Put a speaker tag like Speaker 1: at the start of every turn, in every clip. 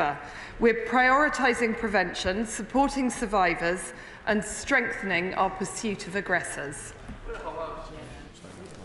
Speaker 1: deliver. We're prioritising prevention, supporting survivors and strengthening our pursuit of aggressors.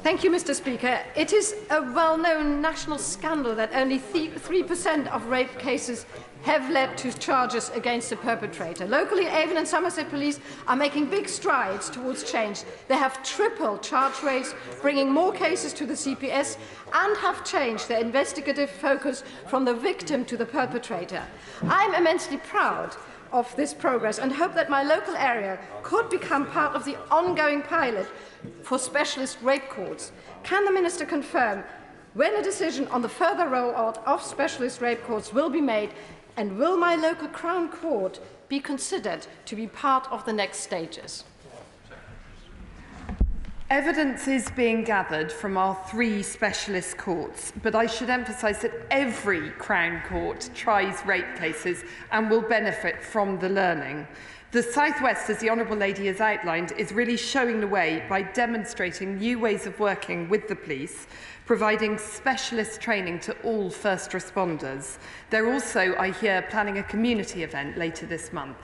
Speaker 2: Thank you, Mr. Speaker. It is a well-known national scandal that only 3% of rape cases have led to charges against the perpetrator. Locally, Avon and Somerset Police are making big strides towards change. They have tripled charge rates, bringing more cases to the CPS, and have changed their investigative focus from the victim to the perpetrator. I'm immensely proud of this progress and hope that my local area could become part of the ongoing pilot for specialist rape courts. Can the Minister confirm when a decision on the further rollout of specialist rape courts will be made, and will my local Crown Court be considered to be part of the next stages?
Speaker 1: Evidence is being gathered from our 3 specialist courts, but I should emphasise that every Crown Court tries rape cases and will benefit from the learning. The South West, as the Honourable Lady has outlined, is really showing the way by demonstrating new ways of working with the police, providing specialist training to all first responders. They're also, I hear, planning a community event later this month.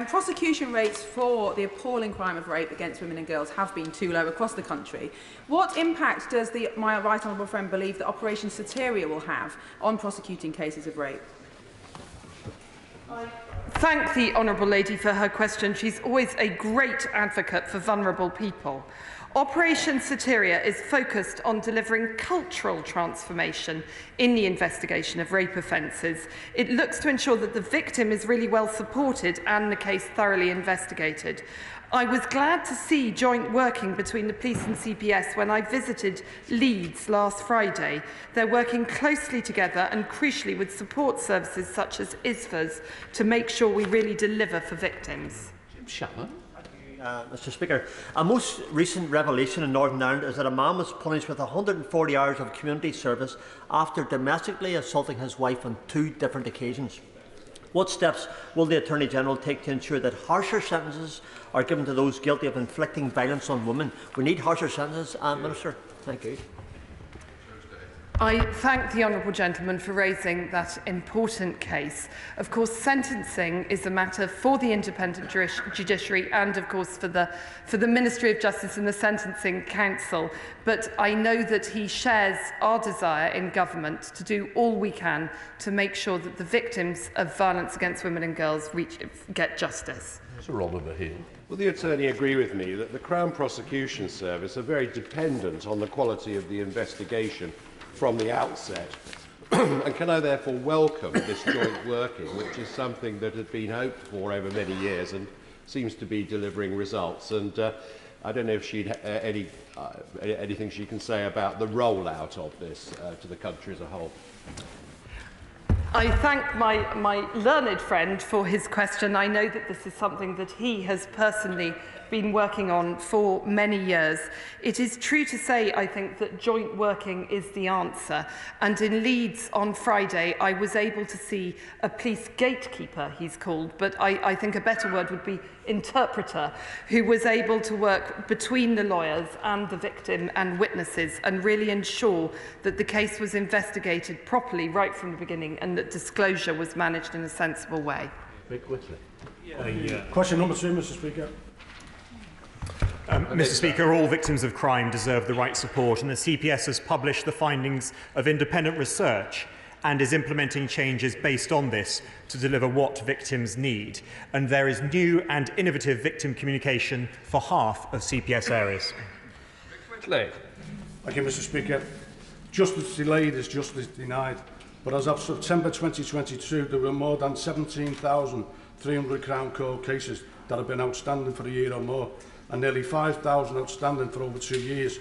Speaker 3: Prosecution rates for the appalling crime of rape against women and girls have been too low across the country. What impact does my right honourable friend believe that Operation Soteria will have on prosecuting cases of rape?
Speaker 1: I thank the Honourable Lady for her question. She's always a great advocate for vulnerable people. Operation Soteria is focused on delivering cultural transformation in the investigation of rape offences. It looks to ensure that the victim is really well supported and the case thoroughly investigated. I was glad to see joint working between the police and CPS when I visited Leeds last Friday. They're working closely together and crucially with support services such as ISFAs to make sure we really deliver for victims.
Speaker 4: Mr. Speaker, a most recent revelation in Northern Ireland is that a man was punished with 140 hours of community service after domestically assaulting his wife on 2 different occasions. What steps will the Attorney-General take to ensure that harsher sentences are given to those guilty of inflicting violence on women? We need harsher sentences, Minister. Thank you.
Speaker 1: I thank the honourable gentleman for raising that important case. Of course, sentencing is a matter for the independent judiciary and, of course, for the Ministry of Justice and the Sentencing Council. But I know that he shares our desire in government to do all we can to make sure that the victims of violence against women and girls get justice.
Speaker 5: Sir Oliver Hill.
Speaker 6: Will the Attorney agree with me that the Crown Prosecution Service are very dependent on the quality of the investigation from the outset? And can I therefore welcome this joint working, which is something that had been hoped for over many years and seems to be delivering results? And I don't know if she'd anything she can say about the rollout of this to the country as a whole.
Speaker 1: I thank my learned friend for his question. I know that this is something that he has personally been working on for many years. It is true to say, I think, that joint working is the answer. And in Leeds on Friday, I was able to see a police gatekeeper, he's called, but I think a better word would be interpreter, who was able to work between the lawyers and the victim and witnesses and really ensure that the case was investigated properly right from the beginning and that disclosure was managed in a sensible way.
Speaker 7: Question number 2, Mr. Speaker.
Speaker 8: Mr. Speaker, all victims of crime deserve the right support, and the CPS has published the findings of independent research and is implementing changes based on this to deliver what victims need. And there is new and innovative victim communication for half of CPS areas.
Speaker 7: Thank you, Mr. Speaker. Justice delayed is justice denied. But as of September 2022, there were more than 17,300 Crown Court cases that have been outstanding for a year or more, and nearly 5,000 outstanding for over 2 years.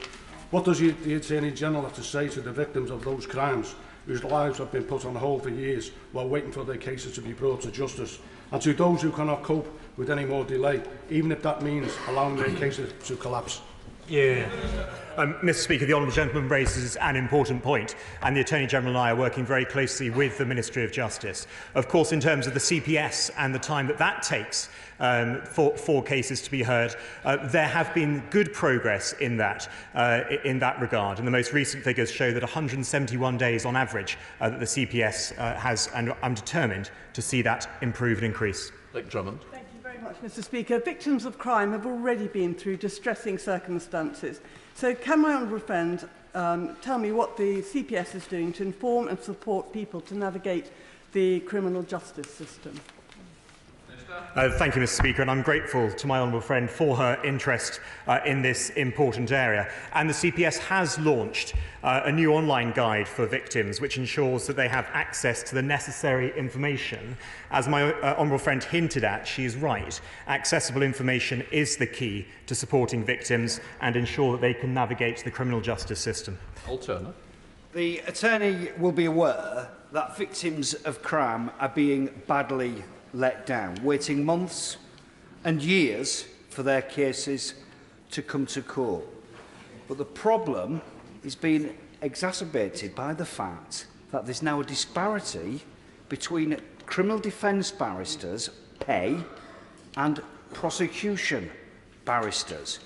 Speaker 7: What does the Attorney-General have to say to the victims of those crimes whose lives have been put on hold for years while waiting for their cases to be brought to justice? And to those who cannot cope with any more delay, even if that means allowing their cases to collapse?
Speaker 8: Mr Speaker, the honourable gentleman raises an important point, and the Attorney-General and I are working very closely with the Ministry of Justice. Of course, in terms of the CPS and the time that takes for cases to be heard, there have been good progress in that regard. And the most recent figures show that 171 days on average that the CPS has, and I'm determined to see that improve and increase.
Speaker 5: Nick Drummond.
Speaker 9: Thank you very much, Mr Speaker. Victims of crime have already been through distressing circumstances. So can my honourable friend tell me what the CPS is doing to inform and support people to navigate the criminal justice system?
Speaker 8: Thank you, Mr Speaker, and I'm grateful to my honourable friend for her interest in this important area. And the CPS has launched a new online guide for victims which ensures that they have access to the necessary information. As my honourable friend hinted at, she is right. Accessible information is the key to supporting victims and ensure that they can navigate the criminal justice system.
Speaker 5: Turner.
Speaker 10: The Attorney will be aware that victims of crime are being badly let down, waiting months and years for their cases to come to court. But the problem is being exacerbated by the fact that there's now a disparity between criminal defence barristers' pay and prosecution barristers.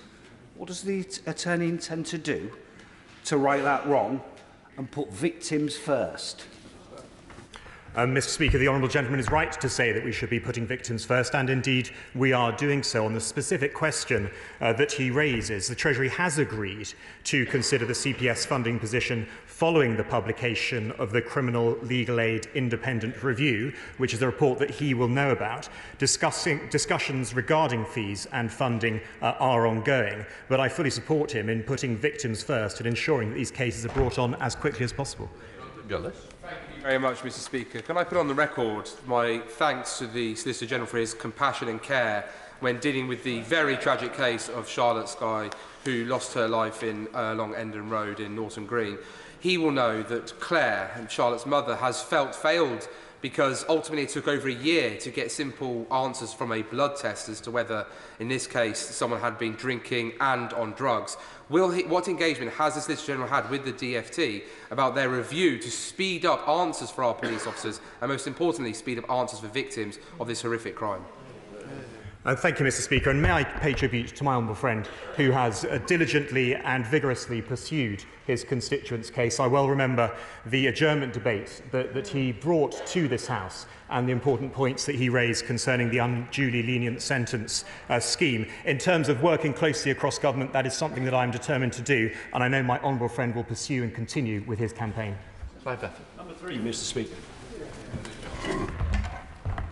Speaker 10: What does the Attorney intend to do to right that wrong and put victims first?
Speaker 8: Mr Speaker, the honourable gentleman is right to say that we should be putting victims first, and indeed we are doing so. On the specific question that he raises, the Treasury has agreed to consider the CPS funding position following the publication of the Criminal Legal Aid Independent Review, which is a report that he will know about. Discussions regarding fees and funding are ongoing, but I fully support him in putting victims first and ensuring that these cases are brought on as quickly as possible.
Speaker 5: Gillis.
Speaker 11: Thank you very much, Mr Speaker. Can I put on the record my thanks to the Solicitor General for his compassion and care when dealing with the very tragic case of Charlotte Skye, who lost her life along Endon Road in Norton Green. He will know that Claire, and Charlotte's mother, has felt failed because ultimately it took over a year to get simple answers from a blood test as to whether, in this case, someone had been drinking and on drugs. What engagement has the Solicitor General had with the DFT about their review to speed up answers for our police officers and, most importantly, speed up answers for victims of this horrific crime?
Speaker 8: Thank you, Mr Speaker, and may I pay tribute to my honourable friend who has diligently and vigorously pursued his constituent's case. I well remember the adjournment debate that he brought to this House and the important points that he raised concerning the unduly lenient sentence scheme. In terms of working closely across government, that is something that I am determined to do, and I know my honourable friend will pursue and continue with his campaign.
Speaker 5: Number
Speaker 7: 3, Mr Speaker.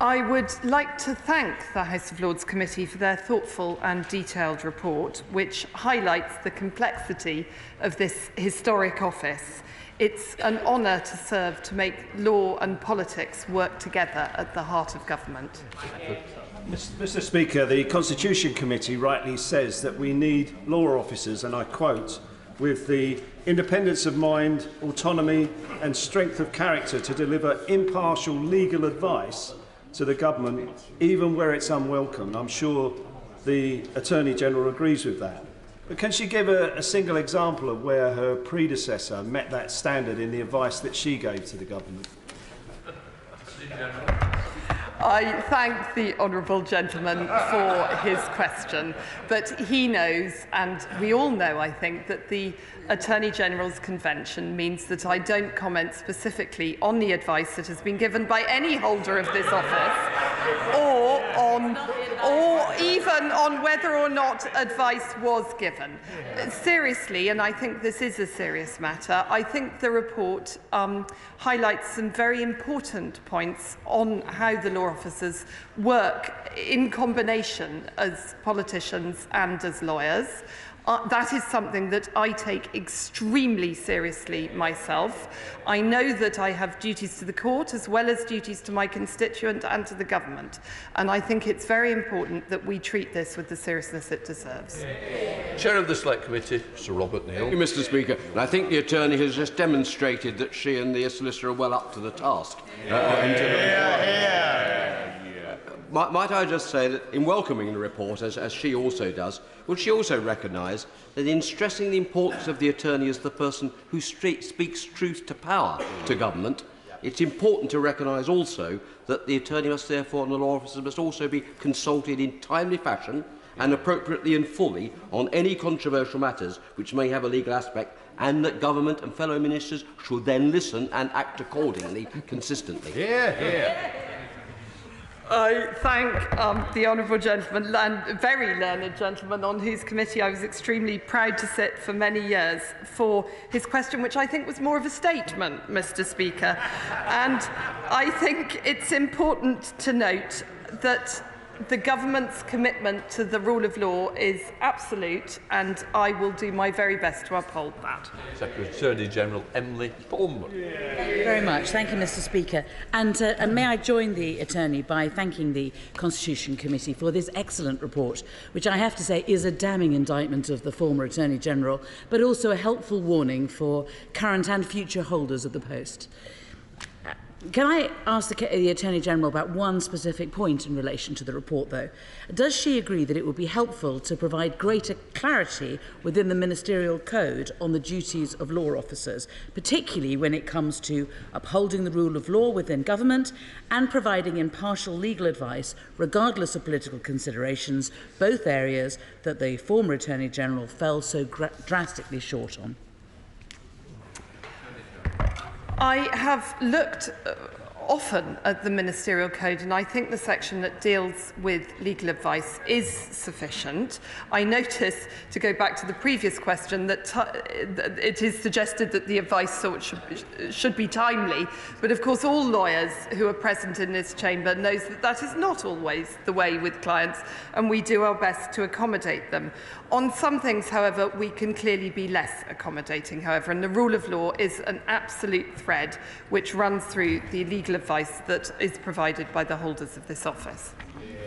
Speaker 1: I would like to thank the House of Lords Committee for their thoughtful and detailed report, which highlights the complexity of this historic office. It's an honour to serve to make law and politics work together at the heart of government.
Speaker 7: Mr Speaker, the Constitution Committee rightly says that we need law officers, and I quote, with the independence of mind, autonomy and strength of character to deliver impartial legal advice to the government, even where it's unwelcome. I'm sure the Attorney-General agrees with that. But can she give a single example of where her predecessor met that standard in the advice that she gave to the government?
Speaker 1: I thank the honourable gentleman for his question, but he knows, and we all know, I think, that the Attorney-General's Convention means that I don't comment specifically on the advice that has been given by any holder of this office, or even on whether or not advice was given. Seriously, and I think this is a serious matter, I think the report highlights some very important points on how the law officers work in combination as politicians and as lawyers. That is something that I take extremely seriously myself. I know that I have duties to the court as well as duties to my constituent and to the government. And I think it's very important that we treat this with the seriousness it deserves.
Speaker 5: Chair of the Select Committee, Sir Robert Neal.
Speaker 12: Thank you, Mr Speaker. And I think the Attorney has just demonstrated that she and the Solicitor are well up to the task. Might I just say that in welcoming the report, as she also does, would she also recognise that in stressing the importance of the attorney as the person who speaks truth to power to government, it's important to recognise also that the attorney must therefore, and the law officers must also be consulted in timely fashion and appropriately and fully on any controversial matters which may have a legal aspect, and that government and fellow ministers should then listen and act accordingly consistently.
Speaker 1: I thank the honourable gentleman, very learned gentleman, on whose committee I was extremely proud to sit for many years, for his question, which I think was more of a statement, Mr. Speaker. And I think it's important to note that the government's commitment to the rule of law is absolute, and I will do my very best to uphold that.
Speaker 5: Secretary-General Emily Thornburn.
Speaker 13: Thank you very much. Thank you, Mr. Speaker. And may I join the Attorney by thanking the Constitution Committee for this excellent report, which I have to say is a damning indictment of the former Attorney General, but also a helpful warning for current and future holders of the post. Can I ask the Attorney-General about one specific point in relation to the report, though? Does she agree that it would be helpful to provide greater clarity within the ministerial code on the duties of law officers, particularly when it comes to upholding the rule of law within government and providing impartial legal advice, regardless of political considerations, both areas that the former Attorney-General fell so drastically short on?
Speaker 1: I have looked often at the ministerial code, and I think the section that deals with legal advice is sufficient. I notice, to go back to the previous question, that it is suggested that the advice sought should be timely, but of course all lawyers who are present in this chamber knows that that is not always the way with clients, and we do our best to accommodate them. On some things, however, we can clearly be less accommodating, however, and the rule of law is an absolute thread which runs through the legal advice that is provided by the holders of this office.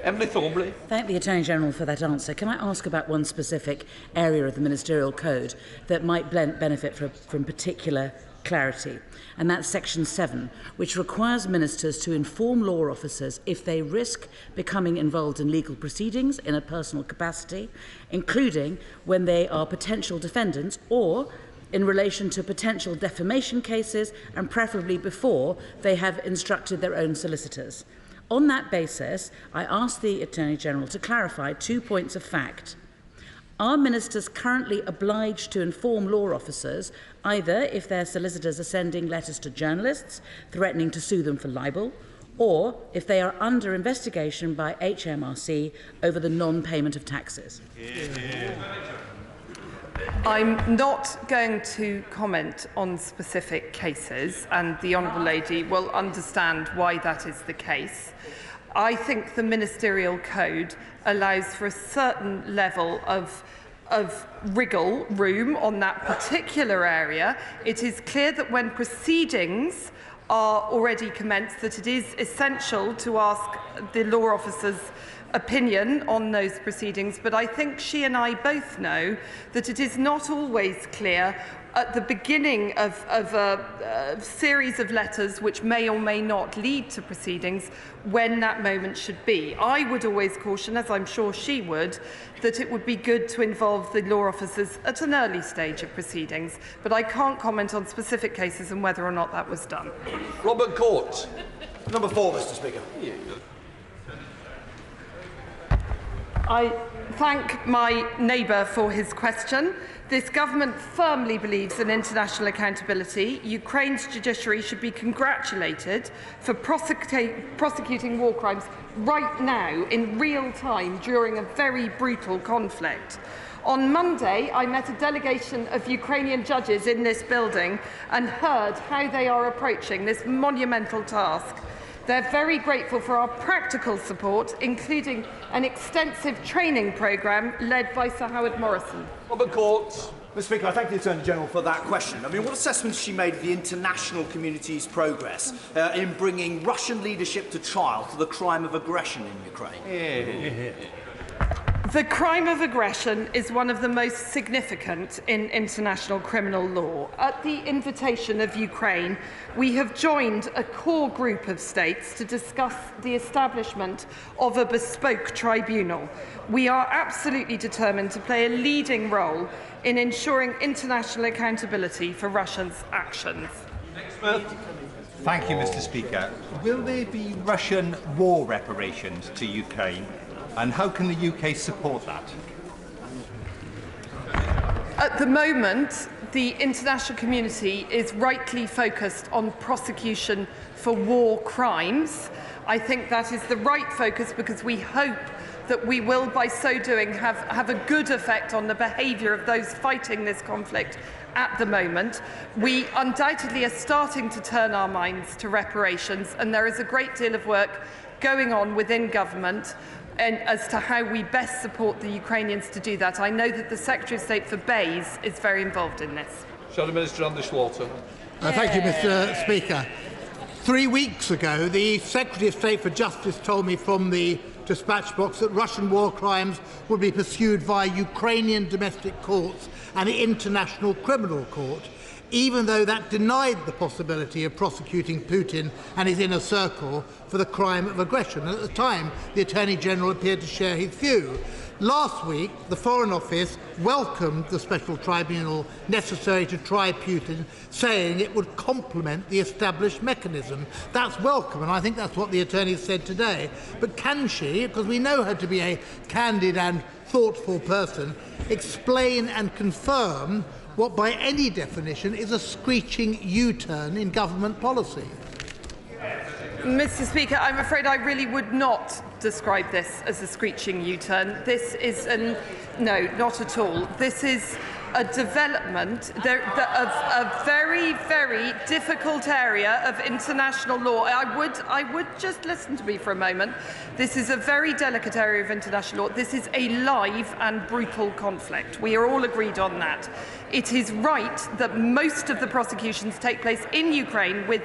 Speaker 5: Emily Thornburn.
Speaker 13: Thank the Attorney-General for that answer. Can I ask about one specific area of the ministerial code that might benefit from particular clarity? And that's Section 7, which requires ministers to inform law officers if they risk becoming involved in legal proceedings in a personal capacity, including when they are potential defendants or in relation to potential defamation cases, and preferably before they have instructed their own solicitors. On that basis, I ask the Attorney-General to clarify 2 points of fact. Are ministers currently obliged to inform law officers, either if their solicitors are sending letters to journalists threatening to sue them for libel, or if they are under investigation by HMRC over the non-payment of taxes?
Speaker 1: I'm not going to comment on specific cases, and the Honourable Lady will understand why that is the case. I think the ministerial code allows for a certain level of wriggle room on that particular area. It is clear that when proceedings are already commenced, that it is essential to ask the law officer's opinion on those proceedings, but I think she and I both know that it is not always clear at the beginning of a series of letters which may or may not lead to proceedings when that moment should be. I would always caution, as I'm sure she would, that it would be good to involve the law officers at an early stage of proceedings, but I can't comment on specific cases and whether or not that was done.
Speaker 5: Robert Court.
Speaker 14: Number 4, Mr. Speaker.
Speaker 1: I thank my neighbour for his question. This government firmly believes in international accountability. Ukraine's judiciary should be congratulated for prosecuting war crimes right now, in real time, during a very brutal conflict. On Monday, I met a delegation of Ukrainian judges in this building and heard how they are approaching this monumental task. They're very grateful for our practical support, including an extensive training programme led by Sir Howard Morrison.
Speaker 5: Robert Court.
Speaker 14: Mr. Speaker, I thank the Attorney-General for that question. I mean, what assessment has she made of the international community's progress in bringing Russian leadership to trial for the crime of aggression in Ukraine?
Speaker 1: The crime of aggression is one of the most significant in international criminal law. At the invitation of Ukraine, we have joined a core group of states to discuss the establishment of a bespoke tribunal. We are absolutely determined to play a leading role in ensuring international accountability for Russia's actions.
Speaker 15: Thank you, Mr. Speaker. Will there be Russian war reparations to Ukraine? And how can the UK support that?
Speaker 1: At the moment, the international community is rightly focused on prosecution for war crimes. I think that is the right focus because we hope that we will, by so doing, have a good effect on the behaviour of those fighting this conflict at the moment. We undoubtedly are starting to turn our minds to reparations, and there is a great deal of work going on within government and as to how we best support the Ukrainians to do that. I know that the Secretary of State for Bays is very involved in this.
Speaker 5: Shadow Minister Andy Slaughter.
Speaker 16: Thank you, Mr. Speaker. 3 weeks ago, the Secretary of State for Justice told me from the dispatch box that Russian war crimes would be pursued via Ukrainian domestic courts and the International Criminal Court, even though that denied the possibility of prosecuting Putin and his inner circle for the crime of aggression. And at the time, the Attorney General appeared to share his view. Last week, the Foreign Office welcomed the special tribunal necessary to try Putin, saying it would complement the established mechanism. That's welcome, and I think that's what the Attorney said today. But can she, because we know her to be a candid and thoughtful person, explain and confirm what by any definition is a screeching U-turn in government policy?
Speaker 1: Mr. Speaker, I'm afraid I really would not describe this as a screeching U-turn. This is no, not at all. This is a development of a very, very difficult area of international law. I would just listen to me for a moment. This is a very delicate area of international law. This is a live and brutal conflict. We are all agreed on that. It is right that most of the prosecutions take place in Ukraine with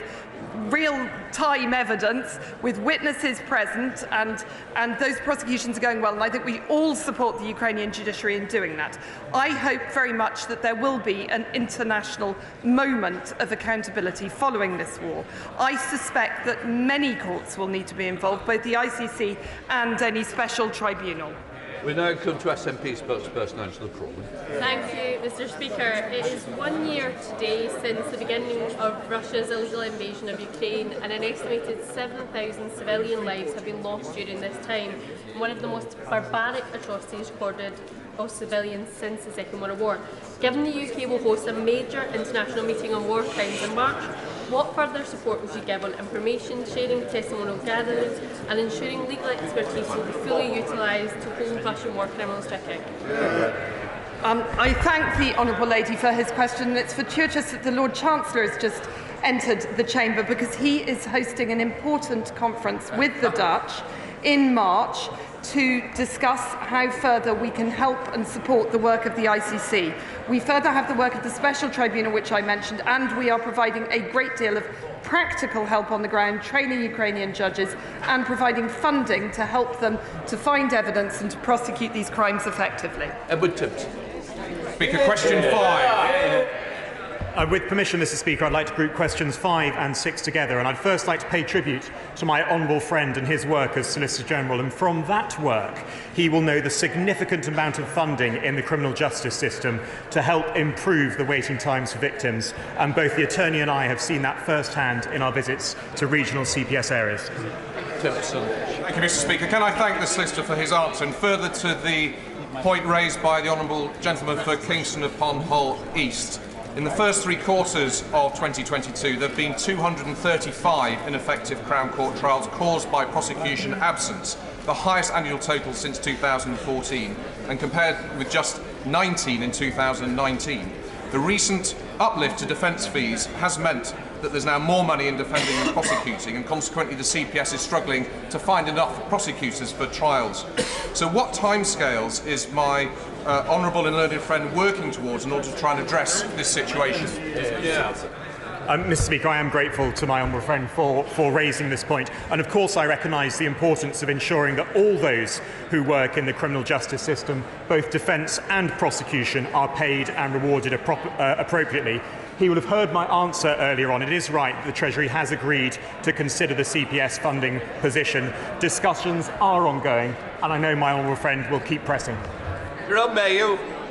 Speaker 1: real-time evidence, with witnesses present, and those prosecutions are going well, and I think we all support the Ukrainian judiciary in doing that. I hope very much that there will be an international moment of accountability following this war. I suspect that many courts will need to be involved, both the ICC and any special tribunal.
Speaker 5: We now come to SNP spokesperson Angela Crawley.
Speaker 17: Thank you, Mr. Speaker. It is 1 year today since the beginning of Russia's illegal invasion of Ukraine, and an estimated 7,000 civilian lives have been lost during this time. One of the most barbaric atrocities recorded of civilians since the Second World War. Given the UK will host a major international meeting on war crimes in March, what further support would you give on information sharing, testimonial gatherings, and ensuring legal expertise will be fully utilised to hold Russian war criminals to account?
Speaker 1: I thank the Honourable Lady for his question. It's fortuitous that the Lord Chancellor has just entered the chamber because he is hosting an important conference with the Dutch in March to discuss how further we can help and support the work of the ICC. We further have the work of the Special Tribunal, which I mentioned, and we are providing a great deal of practical help on the ground, training Ukrainian judges and providing funding to help them to find evidence and to prosecute these crimes effectively.
Speaker 5: Edward Tibbs.
Speaker 18: Speaker, question 5.
Speaker 8: With permission, Mr. Speaker, I'd like to group questions 5 and 6 together, and I'd first like to pay tribute to my honourable friend and his work as Solicitor General, and from that work he will know the significant amount of funding in the criminal justice system to help improve the waiting times for victims, and both the Attorney and I have seen that firsthand in our visits to regional CPS areas.
Speaker 5: Timpson.
Speaker 18: Thank you, Mr. Speaker. Can I thank the Solicitor for his answer, and further to the point raised by the honourable gentleman for Kingston upon Hull East. In the first 3 quarters of 2022, there have been 235 ineffective Crown Court trials caused by prosecution absence, the highest annual total since 2014, and compared with just 19 in 2019. The recent uplift to defence fees has meant that there's now more money in defending and prosecuting, and consequently the CPS is struggling to find enough prosecutors for trials. So what timescales is my honourable and learned friend working towards in order to try and address this situation?
Speaker 8: Mr. Speaker, I am grateful to my honourable friend for raising this point. And of course, I recognise the importance of ensuring that all those who work in the criminal justice system, both defence and prosecution, are paid and rewarded appropriately. He will have heard my answer earlier on. It is right that the Treasury has agreed to consider the CPS funding position. Discussions are ongoing, and I know my honourable friend will keep pressing.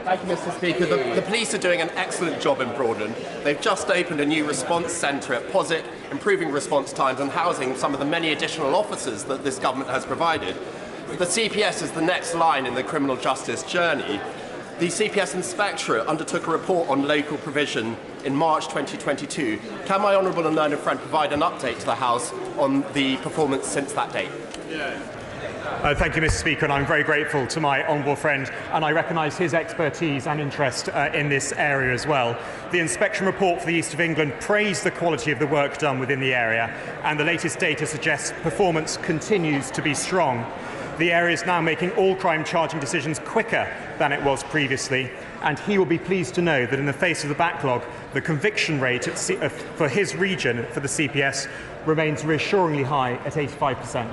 Speaker 19: Thank you, Mr. Speaker. The police are doing an excellent job in Broadland. They've just opened a new response centre at Posset, improving response times and housing some of the many additional officers that this government has provided. The CPS is the next line in the criminal justice journey. The CPS Inspectorate undertook a report on local provision in March 2022. Can my honourable and learned friend provide an update to the House on the performance since that date?
Speaker 8: Thank you, Mr. Speaker, and I'm very grateful to my honourable friend, and I recognise his expertise and interest in this area as well. The inspection report for the East of England praised the quality of the work done within the area, and the latest data suggests performance continues to be strong. The area is now making all crime charging decisions quicker than it was previously, and he will be pleased to know that in the face of the backlog, the conviction rate for his region, for the CPS, remains reassuringly high at 85%.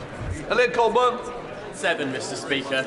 Speaker 19: Elaine Colburn. 7, Mr. Speaker.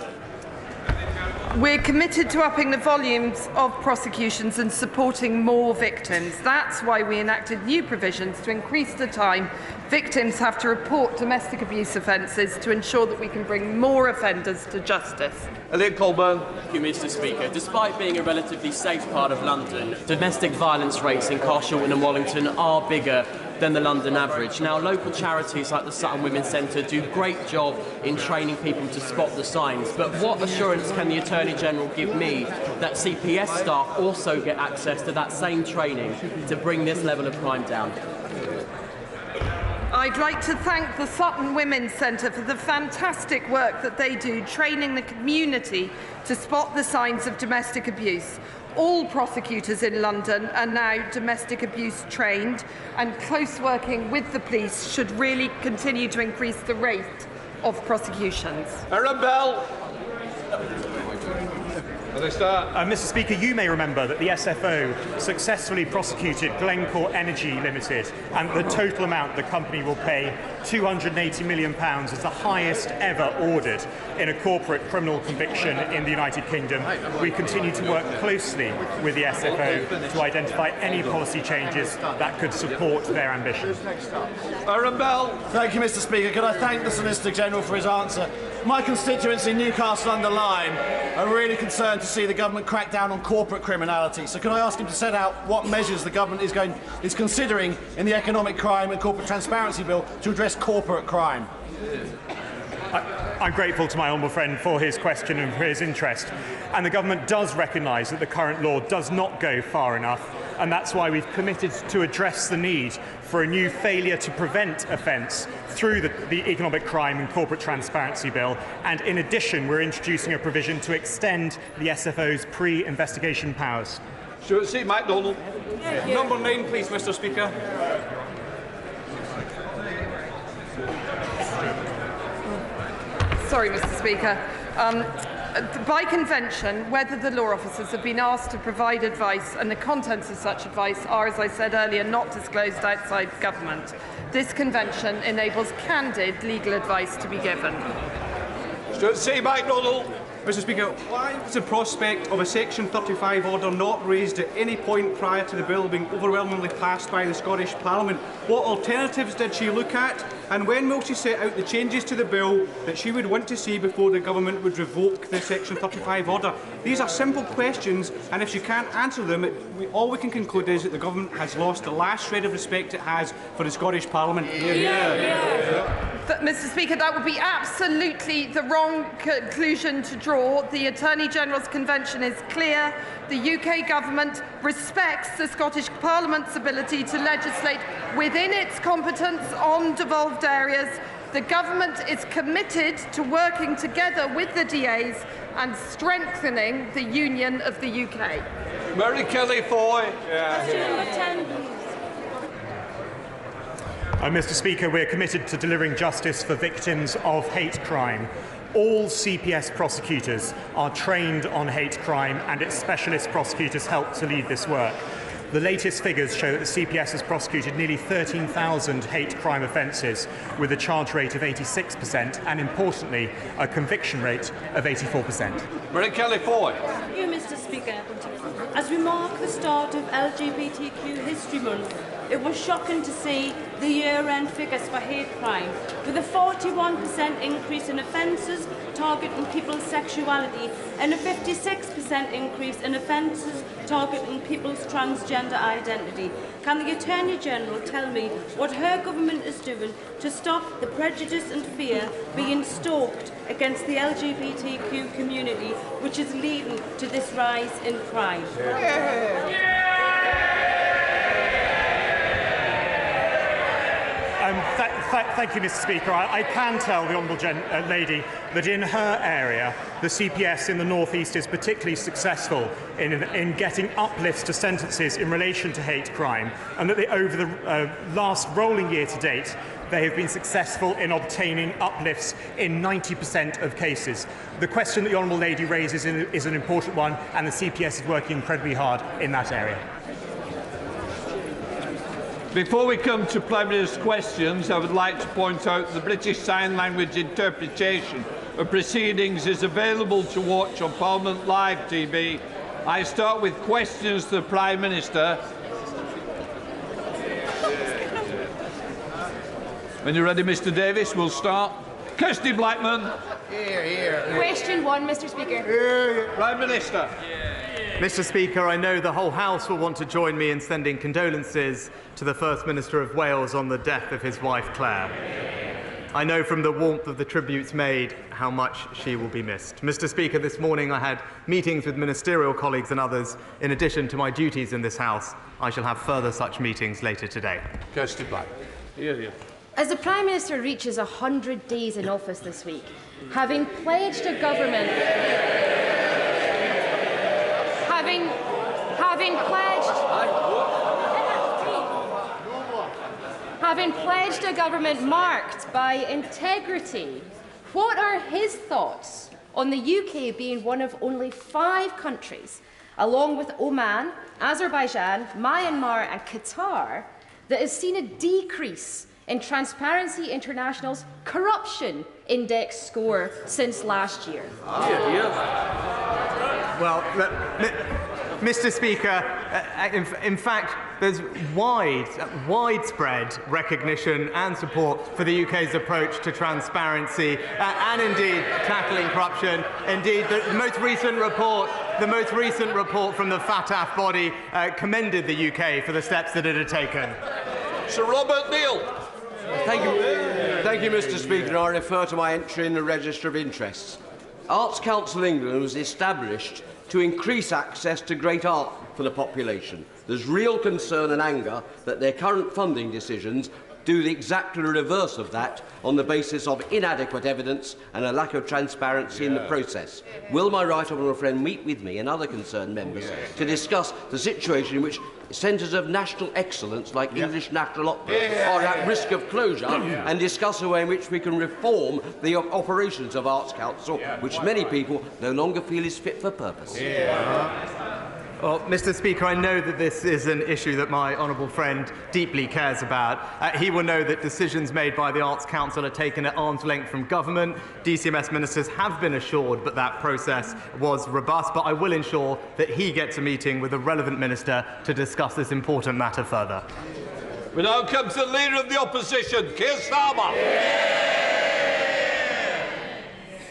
Speaker 1: We're committed to upping the volumes of prosecutions and supporting more victims. That's why we enacted new provisions to increase the time victims have to report domestic abuse offences to ensure that we can bring more offenders to justice.
Speaker 19: Elaine Colburn. Thank you, Mr. Speaker. Despite being a relatively safe part of London, domestic violence rates in Carshalton and Wallington are bigger than the London average. Now, local charities like the Sutton Women's Centre do a great job in training people to spot the signs, but what assurance can the Attorney General give me that CPS staff also get access to that same training to bring this level of crime down?
Speaker 1: I'd like to thank the Sutton Women's Centre for the fantastic work that they do, training the community to spot the signs of domestic abuse. All prosecutors in London are now domestic abuse trained, and close working with the police should really continue to increase the rate of prosecutions.
Speaker 19: Aaron Bell.
Speaker 8: Mr. Speaker, you may remember that the SFO successfully prosecuted Glencore Energy Limited, and the total amount the company will pay, £280 million, is the highest ever ordered in a corporate criminal conviction in the United Kingdom. We continue to work closely with the SFO to identify any policy changes that could support their ambition.
Speaker 19: Aaron Bell.
Speaker 14: Thank you, Mr. Speaker. Can I thank the Solicitor General for his answer? My constituency, Newcastle-under-Lyme, are really concerned to see the government crack down on corporate criminality. So can I ask him to set out what measures the government is considering in the Economic Crime and Corporate Transparency Bill to address corporate crime?
Speaker 8: I'm grateful to my honourable friend for his question and for his interest. And the government does recognise that the current law does not go far enough, and that's why we've committed to address the need for a new failure to prevent offence through the Economic Crime and Corporate Transparency Bill. And in addition, we're introducing a provision to extend the SFO's pre-investigation powers.
Speaker 19: Stuart C. MacDonald. Number 9, please, Mr. Speaker.
Speaker 1: Sorry, Mr. Speaker. By convention, whether the law officers have been asked to provide advice and the contents of such advice are, as I said earlier, not disclosed outside government. This convention enables candid legal advice to be given.
Speaker 19: Stuart C. MacDonald.
Speaker 20: Mr. Speaker, why was the prospect of a Section 35 order not raised at any point prior to the bill being overwhelmingly passed by the Scottish Parliament? What alternatives did she look at? And when will she set out the changes to the bill that she would want to see before the government would revoke the Section 35 order? These are simple questions, and if she can't answer them, all we can conclude is that the government has lost the last shred of respect it has for the Scottish Parliament.
Speaker 1: But, Mr. Speaker, that would be absolutely the wrong conclusion to draw. The Attorney General's convention is clear. The UK government respects the Scottish Parliament's ability to legislate within its competence on devolved areas. The government is committed to working together with the DAs and strengthening the union of the UK.
Speaker 19: Mary Kelly Foy.
Speaker 8: Mr. Speaker, we're committed to delivering justice for victims of hate crime. All CPS prosecutors are trained on hate crime, and its specialist prosecutors help to lead this work. The latest figures show that the CPS has prosecuted nearly 13,000 hate crime offences with a charge rate of 86% and, importantly, a conviction rate of 84%.
Speaker 5: Marie Kelly Foy.
Speaker 21: Thank you, Mr. Speaker. As we mark the start of LGBTQ History Month, it was shocking to see the year-end figures for hate crime, with a 41% increase in offences targeting people's sexuality and a 56% increase in offences targeting people's transgender identity. Can the Attorney General tell me what her government is doing to stop the prejudice and fear being stoked against the LGBTQ community, which is leading to this rise in crime?
Speaker 8: Thank you, Mr. Speaker. I can tell the Honourable Lady that in her area, the CPS in the North East is particularly successful in getting uplifts to sentences in relation to hate crime, and that over the last rolling year to date, they have been successful in obtaining uplifts in 90% of cases. The question that the Honourable Lady raises is an important one, and the CPS is working incredibly hard in that area.
Speaker 5: Before we come to Prime Minister's questions, I would like to point out that the British Sign Language interpretation of proceedings is available to watch on Parliament Live TV. I start with questions to the Prime Minister. When you're ready, Mr. Davis, we'll start. Kirsty Blackman.
Speaker 22: Here. Question 1, Mr. Speaker.
Speaker 5: Prime Minister.
Speaker 23: Mr. Speaker, I know the whole House will want to join me in sending condolences to the First Minister of Wales on the death of his wife, Claire. I know from the warmth of the tributes made how much she will be missed. Mr. Speaker, this morning I had meetings with ministerial colleagues and others. In addition to my duties in this House, I shall have further such meetings later today.
Speaker 5: Kirsty Black. Here.
Speaker 22: As the Prime Minister reaches 100 days in office this week, having pledged a government... Having pledged a government marked by integrity, what are his thoughts on the UK being one of only 5 countries, along with Oman, Azerbaijan, Myanmar and Qatar, that has seen a decrease in Transparency International's corruption index score since last year?
Speaker 23: Well, Mr. Speaker, in fact, there's widespread recognition and support for the UK's approach to transparency and indeed tackling corruption. Indeed, the most recent report from the FATF body commended the UK for the steps that it had taken.
Speaker 5: Sir Robert Neal.
Speaker 12: Thank you, Mr. Speaker. I refer to my entry in the Register of Interests. Arts Council England was established to increase access to great art for the population. There's real concern and anger that their current funding decisions do exactly the reverse of that on the basis of inadequate evidence and a lack of transparency in the process. Will my right honourable friend meet with me and other concerned members to discuss the situation in which centres of national excellence like English National Opera are at risk of closure and discuss a way in which we can reform the operations of Arts Council, which many people no longer feel is fit for purpose?
Speaker 23: Well, Mr. Speaker, I know that this is an issue that my honourable friend deeply cares about. He will know that decisions made by the Arts Council are taken at arm's length from government. DCMS ministers have been assured that that process was robust, but I will ensure that he gets a meeting with the relevant minister to discuss this important matter further.
Speaker 5: We now come to the Leader of the Opposition, Keir Starmer.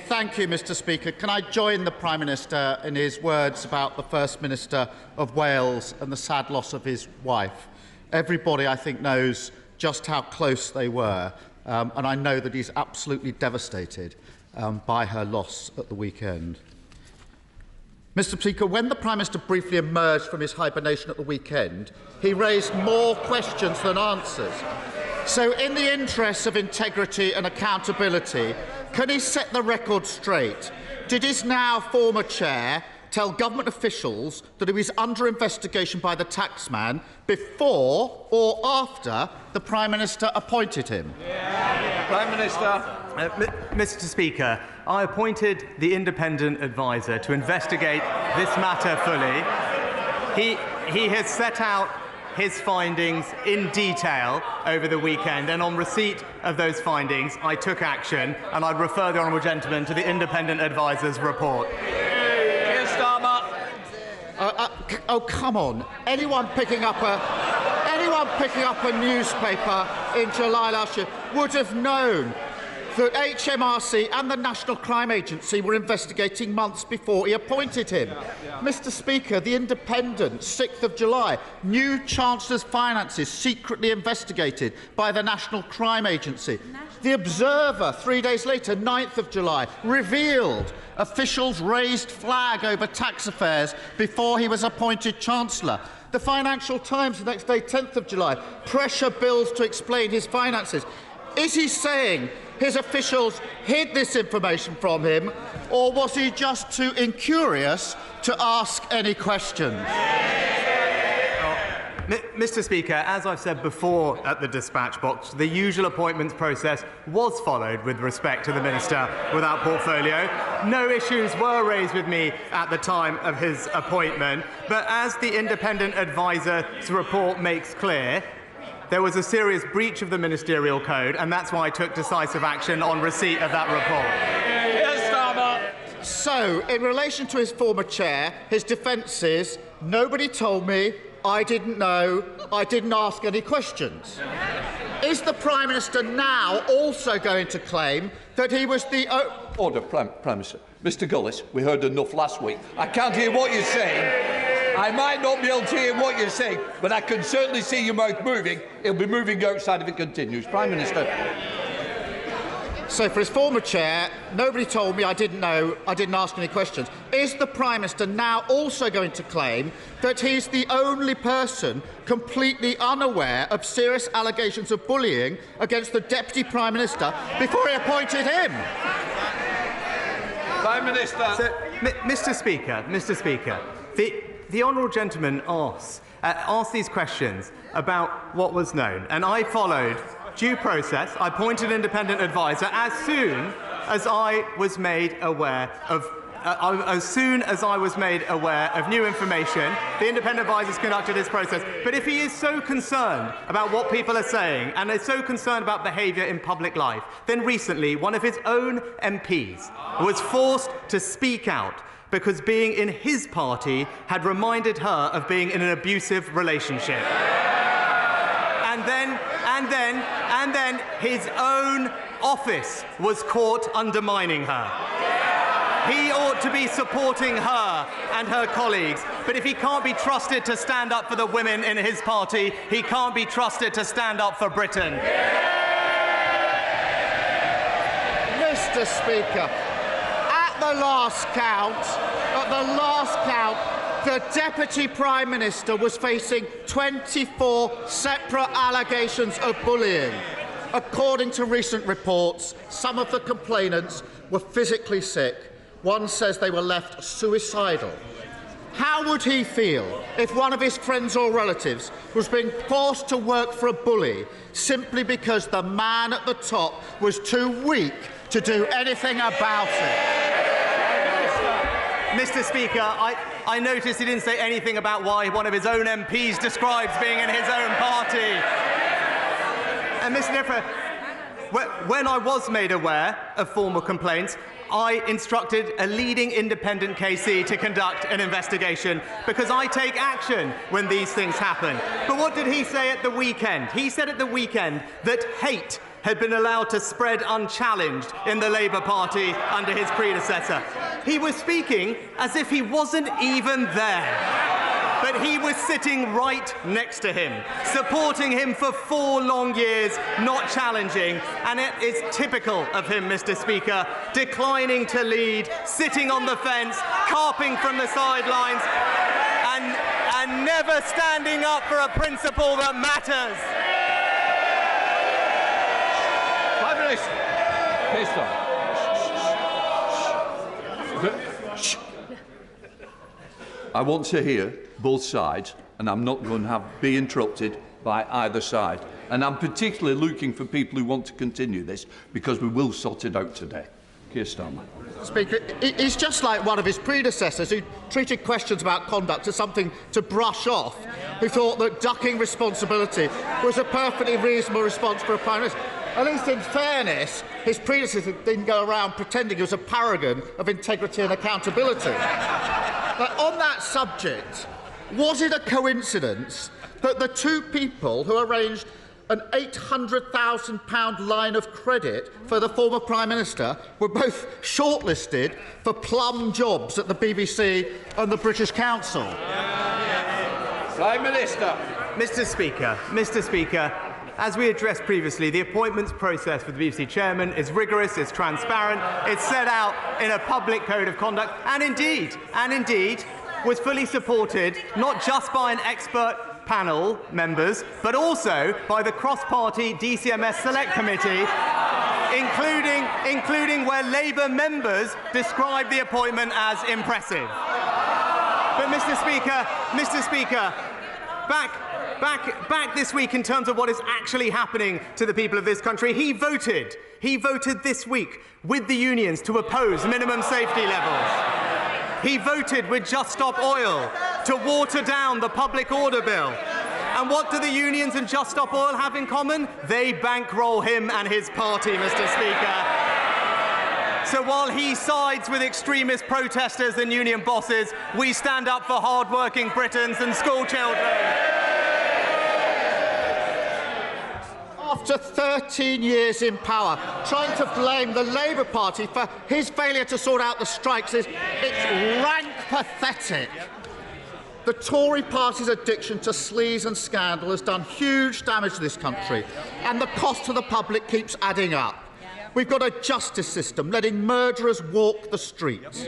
Speaker 16: Thank you, Mr. Speaker. Can I join the Prime Minister in his words about the First Minister of Wales and the sad loss of his wife? Everybody, I think, knows just how close they were, and I know that he's absolutely devastated by her loss at the weekend. Mr. Speaker, when the Prime Minister briefly emerged from his hibernation at the weekend, he raised more questions than answers. So, in the interests of integrity and accountability, can he set the record straight? Did his now former chair tell government officials that he was under investigation by the taxman before or after the Prime Minister appointed him?
Speaker 5: Prime Minister.
Speaker 23: Mr. Speaker, I appointed the independent adviser to investigate this matter fully. he has set out his findings in detail over the weekend, and on receipt of those findings, I took action, and I'd refer the honourable gentleman to the independent advisor's report.
Speaker 5: Keir Starmer.
Speaker 2: Oh, come on! Anyone picking up a newspaper in July last year would have known that HMRC and the National Crime Agency were investigating months before he appointed him. Mr. Speaker, the Independent, 6th of July, new Chancellor's finances secretly investigated by the National Crime Agency. The Observer, 3 days later, 9th of July, revealed officials raised flag over tax affairs before he was appointed Chancellor. The Financial Times, the next day, 10th of July, pressure bills to explain his finances. Is he saying his officials hid this information from him, or was he just too incurious to ask any questions?
Speaker 23: Mr. Speaker, as I've said before at the dispatch box, the usual appointments process was followed with respect to the Minister without portfolio. No issues were raised with me at the time of his appointment, but as the independent advisor's report makes clear, there was a serious breach of the ministerial code, and that's why I took decisive action on receipt of that report.
Speaker 2: So, in relation to his former chair, his defence is, nobody told me, I didn't know, I didn't ask any questions. Is the Prime Minister now also going to claim that he was the...
Speaker 5: Order, Prime Minister. Mr Gullis, we heard enough last week. I can't hear what you're saying. I might not be able to hear what you're saying, but I can certainly see your mouth moving. It'll be moving outside if it continues. Prime Minister.
Speaker 2: So, for his former chair, nobody told me, I didn't know, I didn't ask any questions. Is the Prime Minister now also going to claim that he's the only person completely unaware of serious allegations of bullying against the Deputy Prime Minister before he appointed him?
Speaker 5: Prime Minister.
Speaker 23: So, Mr. Speaker, the honourable gentleman asked these questions about what was known, and I followed due process. I appointed an independent adviser as soon as I was made aware of new information. The independent advisers conducted this process. But if he is so concerned about what people are saying and is so concerned about behaviour in public life, then recently one of his own MPs was forced to speak out because being in his party had reminded her of being in an abusive relationship. And then his own office was caught undermining her. He ought to be supporting her and her colleagues, but if he can't be trusted to stand up for the women in his party, he can't be trusted to stand up for Britain.
Speaker 2: Mr. Speaker, at the last count, the Deputy Prime Minister was facing 24 separate allegations of bullying. According to recent reports, some of the complainants were physically sick. One says they were left suicidal. How would he feel if one of his friends or relatives was being forced to work for a bully simply because the man at the top was too weak to do anything about it?
Speaker 23: Mr. Speaker, I noticed he didn't say anything about why one of his own MPs describes being in his own party. And Mr. Differ, when I was made aware of formal complaints, I instructed a leading independent KC to conduct an investigation because I take action when these things happen. But what did he say at the weekend? He said at the weekend that hate had been allowed to spread unchallenged in the Labour Party under his predecessor. He was speaking as if he wasn't even there. But he was sitting right next to him, supporting him for 4 long years, not challenging. And it is typical of him, Mr. Speaker, declining to lead, sitting on the fence, carping from the sidelines, and never standing up for a principle that matters.
Speaker 5: I want to hear both sides, and I'm not going to be interrupted by either side. And I'm particularly looking for people who want to continue this, because we will sort it out today.
Speaker 7: Keir Starmer.
Speaker 2: Speaker, he's just like one of his predecessors who treated questions about conduct as something to brush off, who thought that ducking responsibility was a perfectly reasonable response for a Prime Minister. At least in fairness, his predecessor didn't go around pretending he was a paragon of integrity and accountability. But on that subject, was it a coincidence that the two people who arranged an £800,000 line of credit for the former Prime Minister were both shortlisted for plum jobs at the BBC and the British Council?
Speaker 5: Prime Minister.
Speaker 23: Mr. Speaker, as we addressed previously, the appointments process for the BBC chairman is rigorous, it's transparent, it's set out in a public code of conduct, and indeed was fully supported not just by an expert panel members, but also by the cross-party DCMS Select Committee, including where Labour members described the appointment as impressive. But Mr. Speaker, back this week in terms of what is actually happening to the people of this country, he voted this week with the unions to oppose minimum safety levels. He voted with Just Stop Oil to water down the public order bill. And what do the unions and Just Stop Oil have in common? They bankroll him and his party, Mr. Speaker. So while he sides with extremist protesters and union bosses, we stand up for hard-working Britons and school children.
Speaker 2: After 13 years in power, trying to blame the Labour Party for his failure to sort out the strikes it's rank pathetic. The Tory party's addiction to sleaze and scandal has done huge damage to this country, and the cost to the public keeps adding up. We've got a justice system letting murderers walk the streets,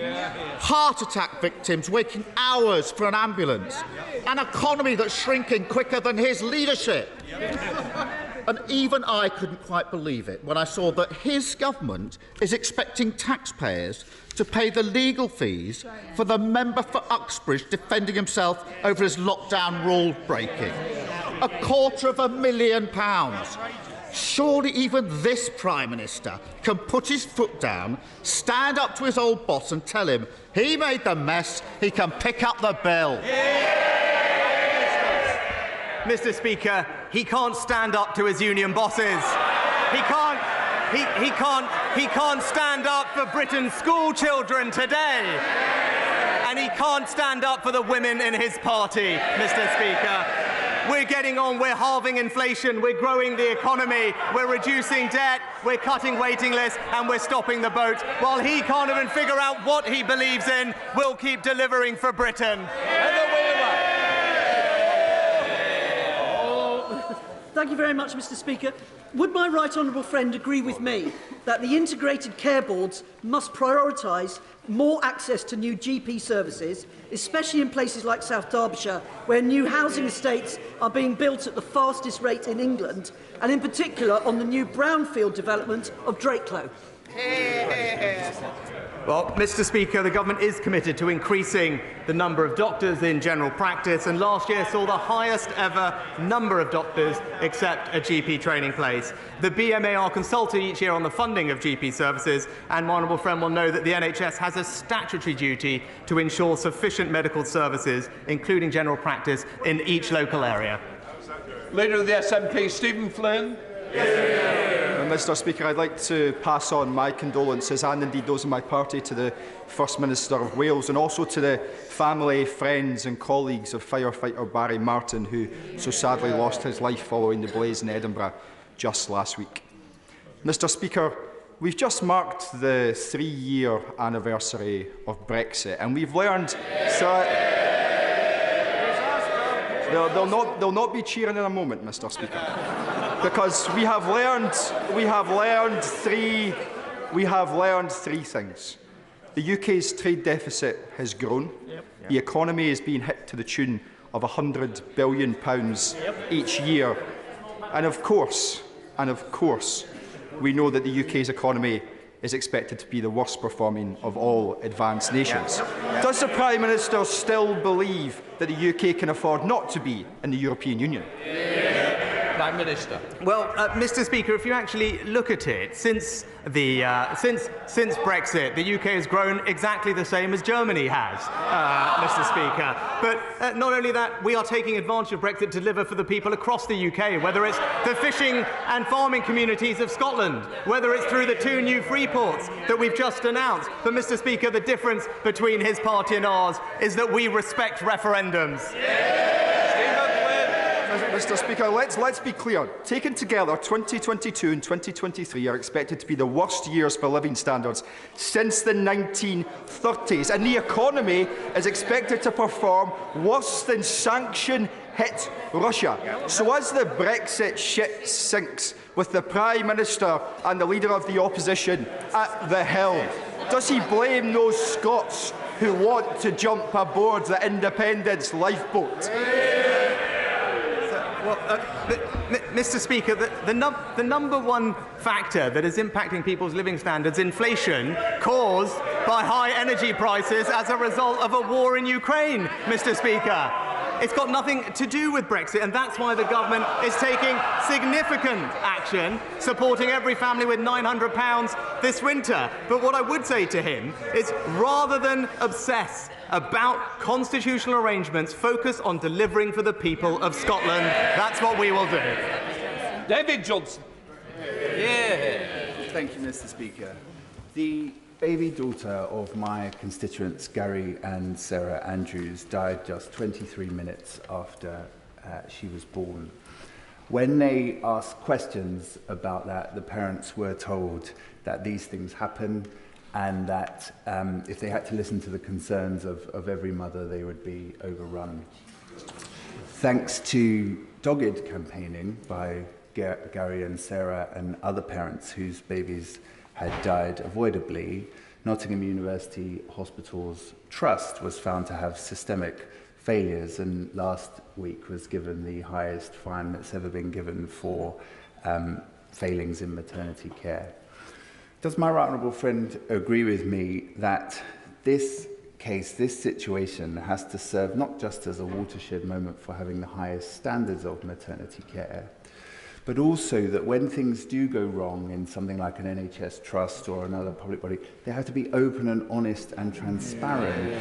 Speaker 2: heart attack victims waiting hours for an ambulance, an economy that's shrinking quicker than his leadership. And even I couldn't quite believe it when I saw that his government is expecting taxpayers to pay the legal fees for the member for Uxbridge defending himself over his lockdown rule breaking. £250,000. Surely even this Prime Minister can put his foot down, stand up to his old boss and tell him he made the mess, he can pick up the bill.
Speaker 23: Mr. Speaker, he can't stand up to his union bosses. He can't stand up for Britain's school children today. And he can't stand up for the women in his party, Mr. Speaker. We're getting on, we're halving inflation, we're growing the economy, we're reducing debt, we're cutting waiting lists, and we're stopping the boat. While he can't even figure out what he believes in, we'll keep delivering for Britain.
Speaker 3: Thank you very much, Mr. Speaker. Would my right honourable friend agree with me that the integrated care boards must prioritise more access to new GP services, especially in places like South Derbyshire, where new housing estates are being built at the fastest rate in England, and in particular on the new brownfield development of Drakelow?
Speaker 23: Well, Mr. Speaker, the government is committed to increasing the number of doctors in general practice, and last year saw the highest ever number of doctors accept a GP training place. The BMA are consulted each year on the funding of GP services, and my honourable friend will know that the NHS has a statutory duty to ensure sufficient medical services, including general practice, in each local area.
Speaker 5: Leader of the SNP, Stephen Flynn.
Speaker 4: Mr. Speaker, I'd like to pass on my condolences and indeed those of my party to the First Minister of Wales and also to the family, friends and colleagues of firefighter Barry Martin, who so sadly lost his life following the blaze in Edinburgh just last week. Mr. Speaker, we've just marked the 3-year anniversary of Brexit, and we've learned... They'll not be cheering in a moment, Mr. Speaker, because we have learned three things. The UK's trade deficit has grown. The economy is being hit to the tune of £100 billion each year, and of course, we know that the UK's economy is expected to be the worst performing of all advanced nations. Does the Prime Minister still believe that the UK can afford not to be in the European Union?
Speaker 5: Prime Minister.
Speaker 23: Well, Mr. Speaker, if you actually look at it, since Brexit, the UK has grown exactly the same as Germany has, Mr. Speaker. But not only that, we are taking advantage of Brexit to deliver for the people across the UK, whether it's the fishing and farming communities of Scotland, whether it's through the 2 new free ports that we've just announced. But, Mr. Speaker, the difference between his party and ours is that we respect referendums.
Speaker 4: Mr. Speaker, let's be clear. Taken together, 2022 and 2023 are expected to be the worst years for living standards since the 1930s, and the economy is expected to perform worse than sanction-hit Russia. So as the Brexit ship sinks, with the Prime Minister and the Leader of the Opposition at the helm, does he blame those Scots who want to jump aboard the independence lifeboat?
Speaker 23: Well, Mr. Speaker, the number one factor that is impacting people's living standards, inflation, caused by high energy prices as a result of a war in Ukraine, Mr. Speaker. It's got nothing to do with Brexit, and that's why the government is taking significant action, supporting every family with £900 this winter. But what I would say to him is, rather than obsess about constitutional arrangements, focus on delivering for the people of Scotland. That's what we will do.
Speaker 5: David Johnson.
Speaker 6: Yeah. Thank you, Mr. Speaker. The baby daughter of my constituents, Gary and Sarah Andrews, died just 23 minutes after she was born. When they asked questions about that, the parents were told that these things happen, and that if they had to listen to the concerns of every mother, they would be overrun. Thanks to dogged campaigning by Gary and Sarah and other parents whose babies had died avoidably, Nottingham University Hospital's trust was found to have systemic failures, and last week was given the highest fine that's ever been given for failings in maternity care. Does my right honourable friend agree with me that this case, this situation, has to serve not just as a watershed moment for having the highest standards of maternity care, but also that when things do go wrong in something like an NHS trust or another public body, they have to be open and honest and transparent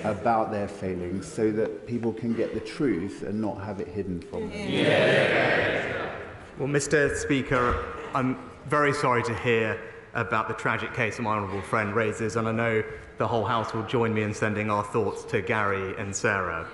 Speaker 6: about their failings so that people can get the truth and not have it hidden from them?
Speaker 23: Well, Mr. Speaker, I'm very sorry to hear about the tragic case that my honourable friend raises, and I know the whole House will join me in sending our thoughts to Gary and Sarah.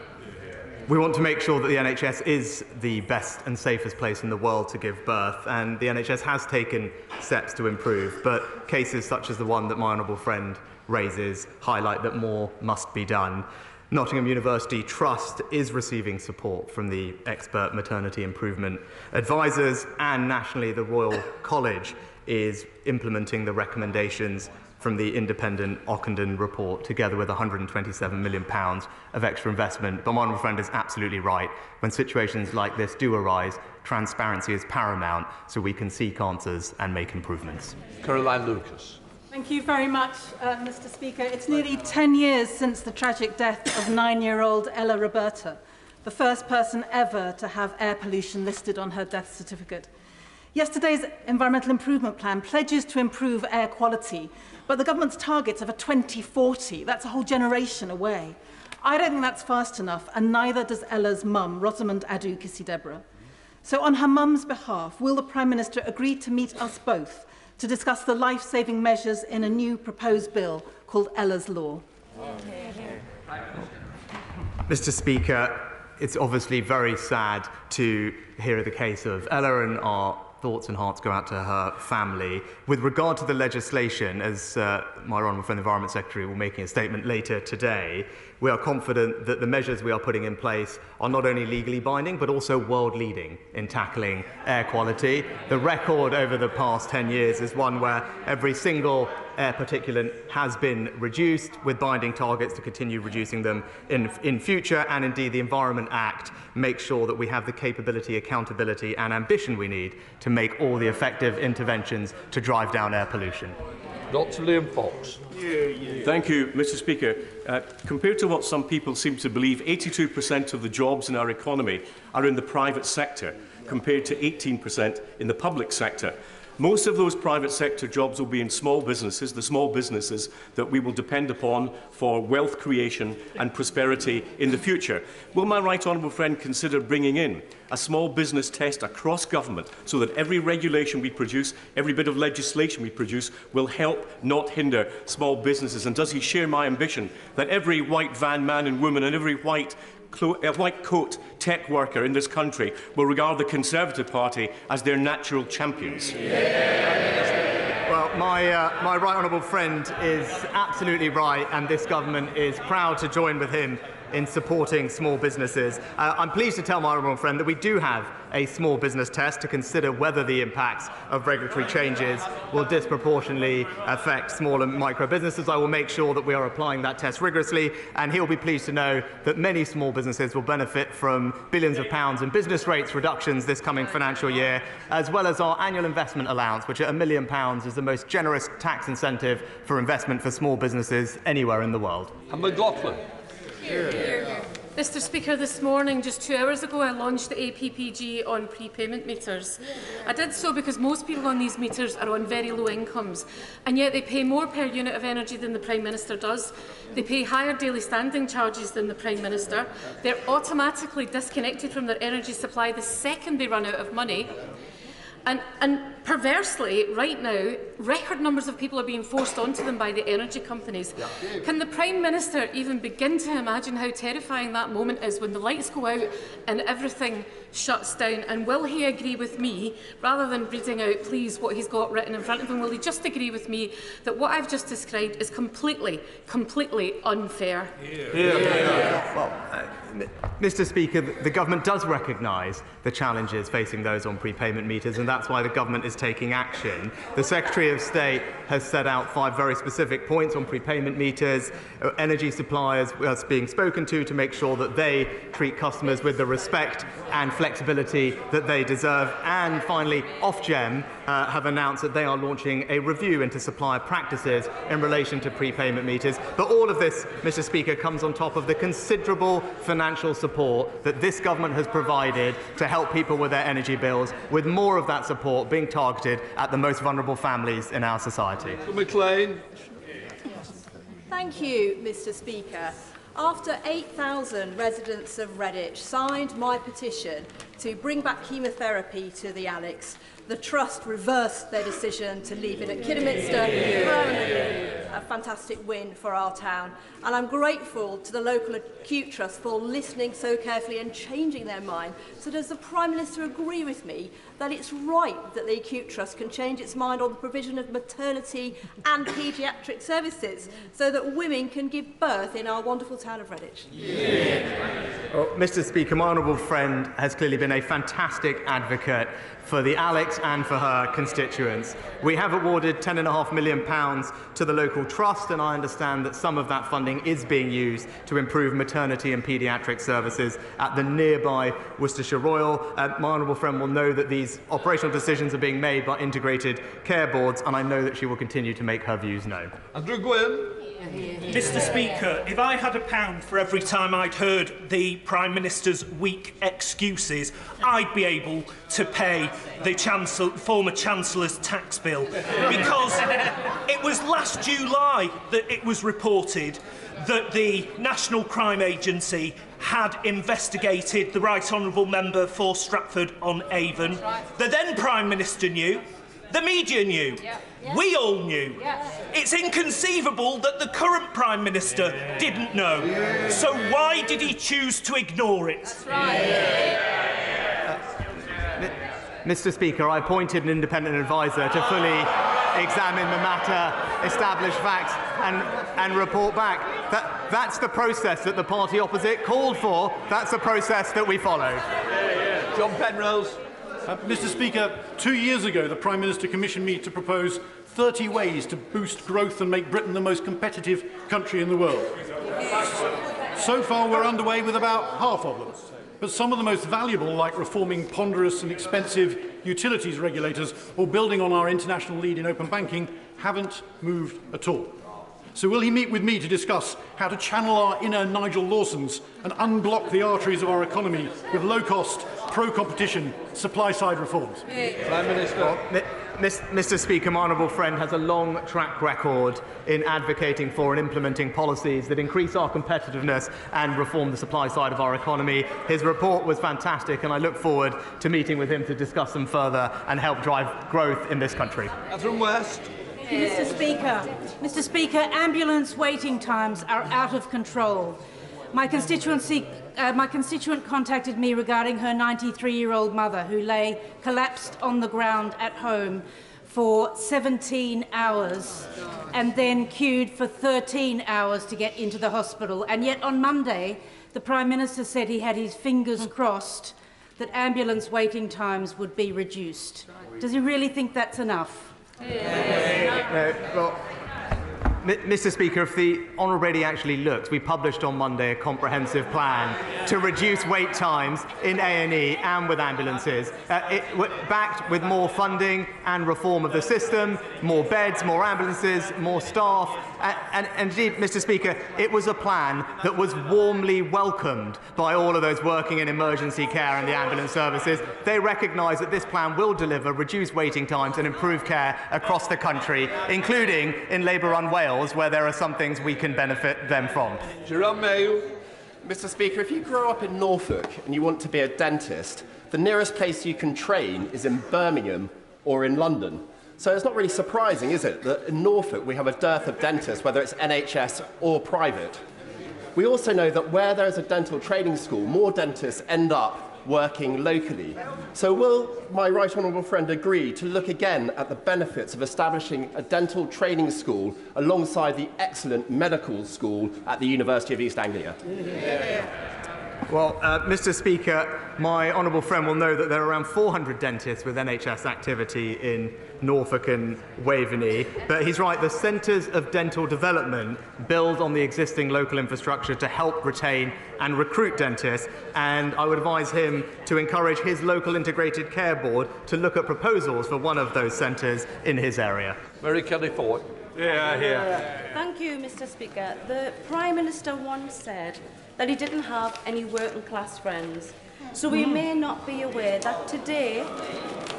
Speaker 23: We want to make sure that the NHS is the best and safest place in the world to give birth, and the NHS has taken steps to improve, but cases such as the one that my honourable friend raises highlight that more must be done. Nottingham University Trust is receiving support from the expert maternity improvement advisors, and nationally the Royal College is implementing the recommendations from the independent Ockenden report, together with £127 million of extra investment. But my honourable friend is absolutely right. When situations like this do arise, transparency is paramount so we can seek answers and make improvements.
Speaker 5: Caroline Lucas.
Speaker 9: Thank you very much, Mr. Speaker. It's nearly 10 years since the tragic death of 9-year-old Ella Roberta, the first person ever to have air pollution listed on her death certificate. Yesterday's Environmental Improvement Plan pledges to improve air quality, but the government's targets are for 2040. That's a whole generation away. I don't think that's fast enough, and neither does Ella's mum, Rosamond Adu Kisi-Deborah. So on her mum's behalf, will the Prime Minister agree to meet us both to discuss the life-saving measures in a new proposed bill called Ella's Law?
Speaker 23: Mr. Speaker, it's obviously very sad to hear the case of Ella, and our thoughts and hearts go out to her family. With regard to the legislation, as my honourable friend the Environment Secretary will be making a statement later today, we are confident that the measures we are putting in place are not only legally binding but also world-leading in tackling air quality. The record over the past 10 years is one where every single air particulate has been reduced, with binding targets to continue reducing them in future, and indeed the Environment Act makes sure that we have the capability, accountability and ambition we need to make all the effective interventions to drive down air pollution.
Speaker 5: Dr. Liam Fox.
Speaker 10: Thank you, Mr. Speaker. Compared to what some people seem to believe, 82% of the jobs in our economy are in the private sector. compared to 18% in the public sector. Most of those private sector jobs will be in small businesses, the small businesses that we will depend upon for wealth creation and prosperity in the future. Will my right honourable friend consider bringing in a small business test across government so that every regulation we produce, every bit of legislation we produce will help, not hinder, small businesses? And does he share my ambition that every white van man and woman and every white coat tech worker in this country will regard the Conservative Party as their natural champions?
Speaker 23: Well, my right honourable friend is absolutely right, and this government is proud to join with him in supporting small businesses. I'm pleased to tell my honourable friend that we do have a small business test to consider whether the impacts of regulatory changes will disproportionately affect small and micro businesses. I will make sure that we are applying that test rigorously, and he'll be pleased to know that many small businesses will benefit from billions of pounds in business rates reductions this coming financial year, as well as our annual investment allowance, which at £1 million is the most generous tax incentive for investment for small businesses anywhere in the world.
Speaker 5: And McLaughlin.
Speaker 17: Mr Speaker, this morning, just 2 hours ago, I launched the APPG on prepayment meters. I did so because most people on these meters are on very low incomes, and yet they pay more per unit of energy than the Prime Minister does. They pay higher daily standing charges than the Prime Minister. They're automatically disconnected from their energy supply the second they run out of money. And perversely, right now, record numbers of people are being forced onto them by the energy companies. Can the Prime Minister even begin to imagine how terrifying that moment is when the lights go out and everything shuts down? And will he agree with me, rather than reading out, please, what he's got written in front of him, will he just agree with me that what I've just described is completely unfair?
Speaker 23: Well, Mr Speaker, the government does recognise the challenges facing those on prepayment meters, and that's why the government is taking action. The Secretary of State has set out 5 very specific points on prepayment meters. Energy suppliers are being spoken to make sure that they treat customers with the respect and flexibility that they deserve. And finally, Ofgem have announced that they are launching a review into supplier practices in relation to prepayment meters. But all of this, Mr Speaker, comes on top of the considerable financial support that this government has provided to help people with their energy bills, with more of that support being targeted at the most vulnerable families in our society.
Speaker 5: McLean.
Speaker 11: Thank you, Mr Speaker. After 8,000 residents of Redditch signed my petition to bring back chemotherapy to the Alex, the Trust reversed their decision to leave it at Kidderminster. A fantastic win for our town. And I'm grateful to the local acute trust for listening so carefully and changing their mind. So does the Prime Minister agree with me that it's right that the acute trust can change its mind on the provision of maternity and paediatric services so that women can give birth in our wonderful town of Redditch?
Speaker 23: Well, Mr Speaker, my honourable friend has clearly been a fantastic advocate for the Alex and for her constituents. We have awarded £10.5 million to the local trust, and I understand that some of that funding is being used to improve maternity and paediatric services at the nearby Worcestershire Royal. My honourable friend will know that these operational decisions are being made by integrated care boards, and I know that she will continue to make her views known.
Speaker 5: Andrew Gwynn.
Speaker 13: Mr Speaker, if I had £1 for every time I'd heard the Prime Minister's weak excuses, I'd be able to pay the former Chancellor's tax bill. Because it was last July that it was reported that the National Crime Agency had investigated the Right Honourable Member for Stratford-on-Avon. The then Prime Minister knew. The media knew. We all knew. It's inconceivable that the current Prime Minister didn't know. So why did he choose to ignore it? That's right.
Speaker 23: Mr Speaker, I appointed an independent adviser to fully examine the matter, establish facts and report back. That's the process that the party opposite called for. That's the process that we followed.
Speaker 5: John Penrose.
Speaker 7: Mr Speaker, 2 years ago the Prime Minister commissioned me to propose 30 ways to boost growth and make Britain the most competitive country in the world. So far we're underway with about half of them. But some of the most valuable, like reforming ponderous and expensive utilities regulators or building on our international lead in open banking, haven't moved at all.
Speaker 14: So will he meet with me to discuss how to channel our inner Nigel Lawsons and unblock the arteries of our economy with low-cost, pro-competition, supply-side reforms?
Speaker 5: Prime Minister.
Speaker 23: Mr. Speaker, my honourable friend has a long track record in advocating for and implementing policies that increase our competitiveness and reform the supply side of our economy. His report was fantastic, and I look forward to meeting with him to discuss them further and help drive growth in this country.
Speaker 5: From West.
Speaker 15: Mr. Speaker, ambulance waiting times are out of control. My constituent contacted me regarding her 93-year-old mother who lay collapsed on the ground at home for 17 hours and then queued for 13 hours to get into the hospital. And yet on Monday, the Prime Minister said he had his fingers crossed that ambulance waiting times would be reduced. Does he really think that's enough?
Speaker 23: Well, Mr. Speaker, if the honourable lady actually looks, we published on Monday a comprehensive plan to reduce wait times in A&E and with ambulances, backed with more funding and reform of the system, more beds, more ambulances, more staff. And indeed, Mr. Speaker, it was a plan that was warmly welcomed by all of those working in emergency care and the ambulance services. They recognise that this plan will deliver reduced waiting times and improve care across the country, including in Labour-run Wales, where there are some things we can benefit them from.
Speaker 19: Mr. Speaker, if you grow up in Norfolk and you want to be a dentist, the nearest place you can train is in Birmingham or in London. So it's not really surprising, is it, that in Norfolk we have a dearth of dentists, whether it's NHS or private. We also know that where there is a dental training school, more dentists end up working locally. So will my right honourable friend agree to look again at the benefits of establishing a dental training school alongside the excellent medical school at the University of East Anglia?
Speaker 23: Well, Mr. Speaker, my honourable friend will know that there are around 400 dentists with NHS activity in Norfolk and Waveney. But he's right, the Centres of Dental Development build on the existing local infrastructure to help retain and recruit dentists. And I would advise him to encourage his local integrated care board to look at proposals for one of those centres in his area.
Speaker 5: Mary Kelly Ford.
Speaker 21: Thank you, Mr. Speaker. The Prime Minister once said that he didn't have any working class friends. So we may not be aware that today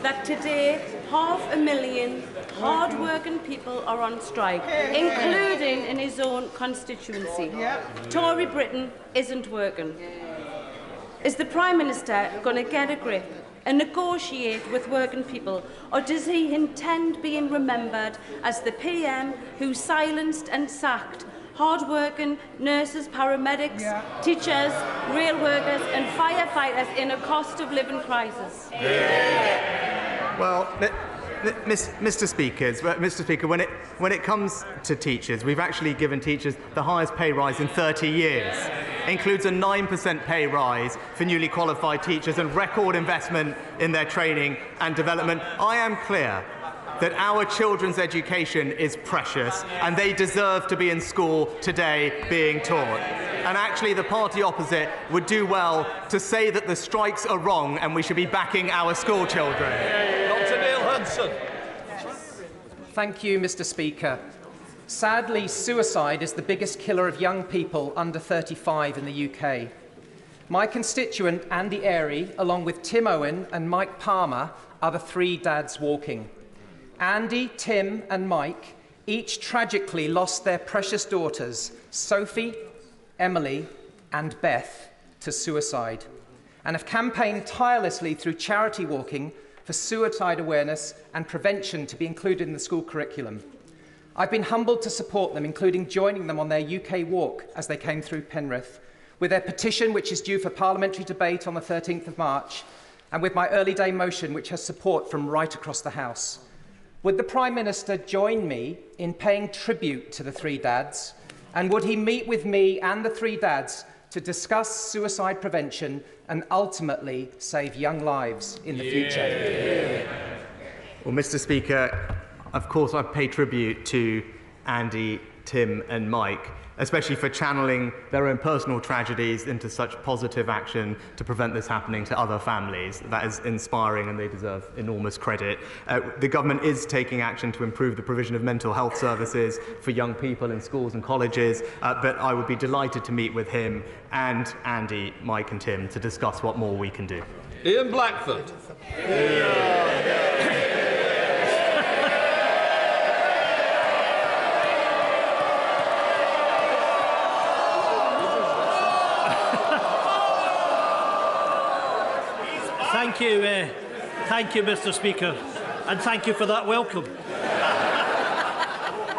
Speaker 21: 500,000 hard-working people are on strike, including in his own constituency. Tory Britain isn't working. Is the Prime Minister going to get a grip and negotiate with working people, or does he intend being remembered as the PM who silenced and sacked hard-working nurses, paramedics, teachers, rail workers and firefighters in a cost-of-living crisis?
Speaker 23: Well, Mr. Speaker, when it comes to teachers, we've actually given teachers the highest pay rise in 30 years. Includes a 9% pay rise for newly qualified teachers and record investment in their training and development. I am clear that our children's education is precious and they deserve to be in school today being taught. And actually the party opposite would do well to say that the strikes are wrong and we should be backing our school children.
Speaker 5: Dr. Neil Hudson.
Speaker 18: Thank you, Mr. Speaker. Sadly, suicide is the biggest killer of young people under 35 in the UK. My constituent, Andy Airy, along with Tim Owen and Mike Palmer, are the three dads walking. Andy, Tim and Mike each tragically lost their precious daughters, Sophie, Emily and Beth, to suicide, and have campaigned tirelessly through charity walking for suicide awareness and prevention to be included in the school curriculum. I've been humbled to support them, including joining them on their UK walk as they came through Penrith, with their petition, which is due for parliamentary debate on the 13th of March, and with my early day motion, which has support from right across the House. Would the Prime Minister join me in paying tribute to the three dads? And would he meet with me and the three dads to discuss suicide prevention and ultimately save young lives in the future?
Speaker 23: Well, Mr. Speaker, of course I pay tribute to Andy, Tim and Mike. especially for channeling their own personal tragedies into such positive action to prevent this happening to other families. That is inspiring and they deserve enormous credit. The government is taking action to improve the provision of mental health services for young people in schools and colleges, but I would be delighted to meet with him and Andy, Mike and Tim to discuss what more we can do.
Speaker 5: Ian Blackford.
Speaker 1: Thank you, Mr. Speaker, and thank you for that welcome.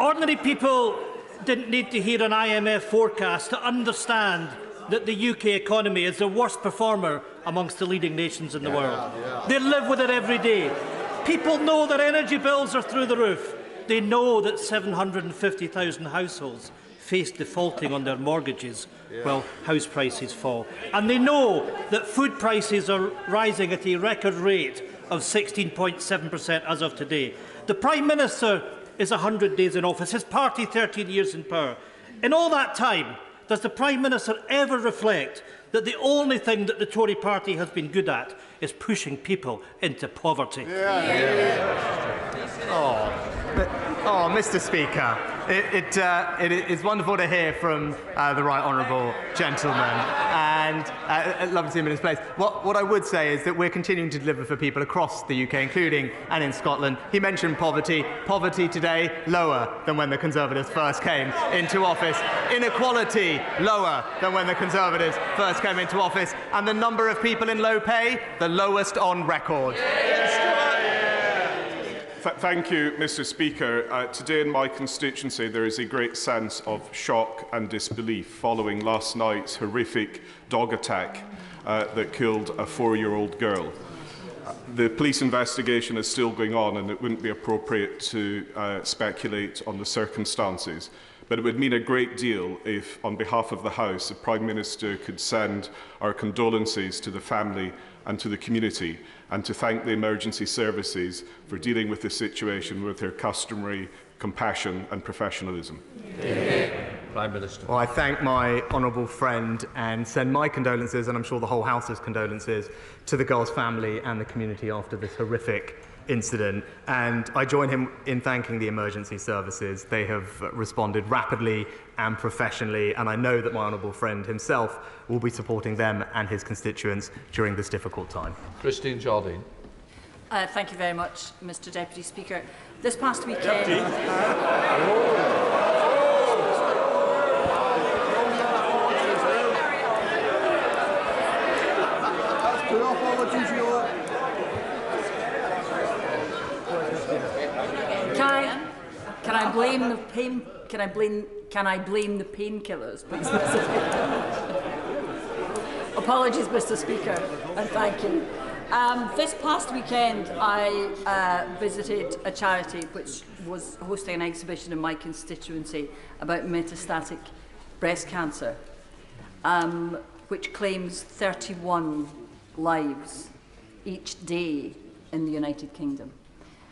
Speaker 1: Ordinary people didn't need to hear an IMF forecast to understand that the UK economy is the worst performer amongst the leading nations in the world. They live with it every day. People know their energy bills are through the roof. They know that 750,000 households face defaulting on their mortgages while house prices fall. And they know that food prices are rising at a record rate of 16.7% as of today. The Prime Minister is 100 days in office, his party 13 years in power. In all that time, does the Prime Minister ever reflect that the only thing that the Tory party has been good at is pushing people into poverty?
Speaker 23: Oh, Mr. Speaker, it is wonderful to hear from the right honourable gentleman, and I'd love to see him in his place. What I would say is that we're continuing to deliver for people across the UK, including and in Scotland. He mentioned poverty. Poverty today lower than when the Conservatives first came into office. Inequality lower than when the Conservatives first came into office. And the number of people in low pay, the lowest on record.
Speaker 8: Thank you, Mr. Speaker. Today in my constituency there is a great sense of shock and disbelief following last night's horrific dog attack that killed a 4-year-old girl. The police investigation is still going on and it wouldn't be appropriate to speculate on the circumstances. But it would mean a great deal if, on behalf of the House, the Prime Minister could send our condolences to the family and to the community, and to thank the emergency services for dealing with the situation with their customary compassion and professionalism.
Speaker 5: Prime Minister.
Speaker 23: Well, I thank my honourable friend and send my condolences, and I'm sure the whole House's condolences, to the girl's family and the community after this horrific incident, and I join him in thanking the emergency services. They have responded rapidly and professionally, and I know that my honourable friend himself will be supporting them and his constituents during this difficult time.
Speaker 5: Christine Jardine.
Speaker 20: Thank you very much, Mr. Deputy Speaker. This past weekend... Can I blame the pain? Can I blame the painkillers? Apologies, Mr. Speaker, and thank you. This past weekend, I visited a charity which was hosting an exhibition in my constituency about metastatic breast cancer, which claims 31 lives each day in the United Kingdom.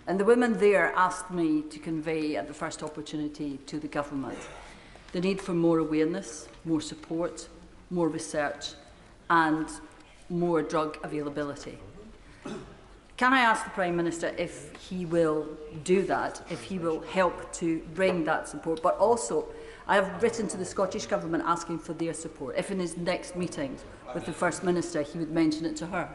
Speaker 20: And the women there asked me to convey at the first opportunity to the government the need for more awareness, more support, more research and more drug availability. Can I ask the Prime Minister if he will do that, if he will help to bring that support? But also, I have written to the Scottish Government asking for their support, if in his next meetings with the First Minister he would mention it to her.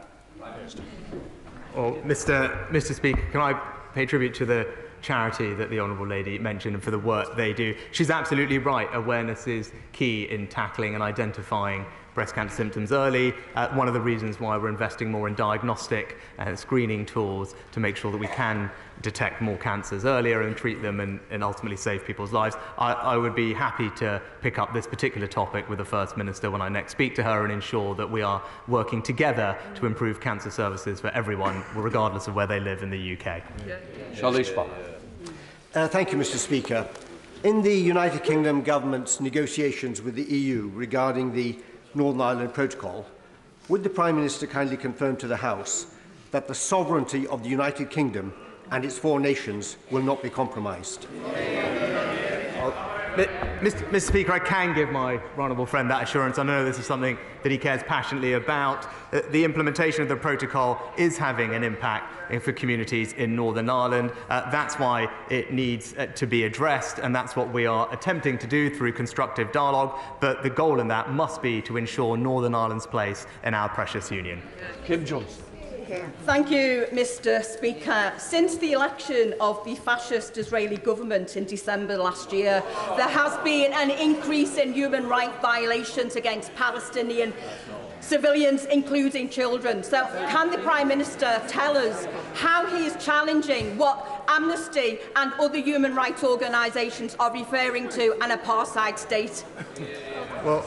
Speaker 23: Well, Mr. Speaker, can I pay tribute to the charity that the Honourable Lady mentioned and for the work they do? She's absolutely right. Awareness is key in tackling and identifying breast cancer symptoms early. One of the reasons why we're investing more in diagnostic and screening tools to make sure that we can detect more cancers earlier and treat them and ultimately save people's lives. I would be happy to pick up this particular topic with the First Minister when I next speak to her and ensure that we are working together to improve cancer services for everyone, regardless of where they live in the UK.
Speaker 24: Thank you, Mr. Speaker. In the United Kingdom government's negotiations with the EU regarding the Northern Ireland Protocol, would the Prime Minister kindly confirm to the House that the sovereignty of the United Kingdom and its 4 nations will not be compromised?
Speaker 23: Mr. Speaker, I can give my honourable friend that assurance. I know this is something that he cares passionately about. The implementation of the protocol is having an impact for communities in Northern Ireland. That's why it needs to be addressed, and that's what we are attempting to do through constructive dialogue. But the goal in that must be to ensure Northern Ireland's place in our precious union.
Speaker 5: Kim Johnson.
Speaker 11: Thank you, Mr. Speaker. Since the election of the fascist Israeli government in December last year, there has been an increase in human rights violations against Palestinian civilians, including children. So can the Prime Minister tell us how he is challenging what Amnesty and other human rights organisations are referring to an apartheid state?
Speaker 23: Well,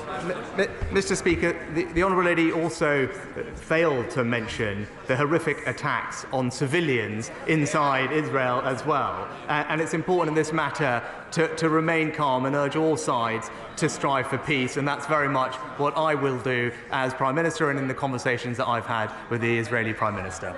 Speaker 23: Mr. Speaker, the Honourable Lady also failed to mention the horrific attacks on civilians inside Israel as well. And it's important in this matter to remain calm and urge all sides to strive for peace. And that's very much what I will do as Prime Minister and in the conversations that I've had with the Israeli Prime Minister.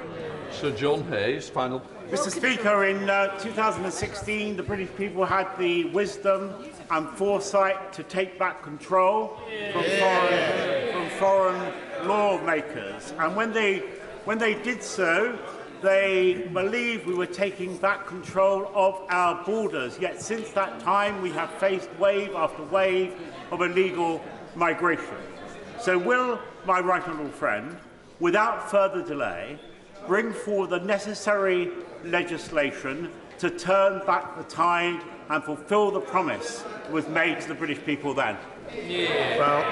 Speaker 5: Sir John Hayes, final.
Speaker 2: Mr. Speaker, in 2016, the British people had the wisdom and foresight to take back control from foreign lawmakers. And when they did so, they believed we were taking back control of our borders. Yet since that time, we have faced wave after wave of illegal migration. So will my right honourable friend, without further delay, bring forward the necessary legislation to turn back the tide and fulfil the promise that was made to the British people then?
Speaker 23: Well,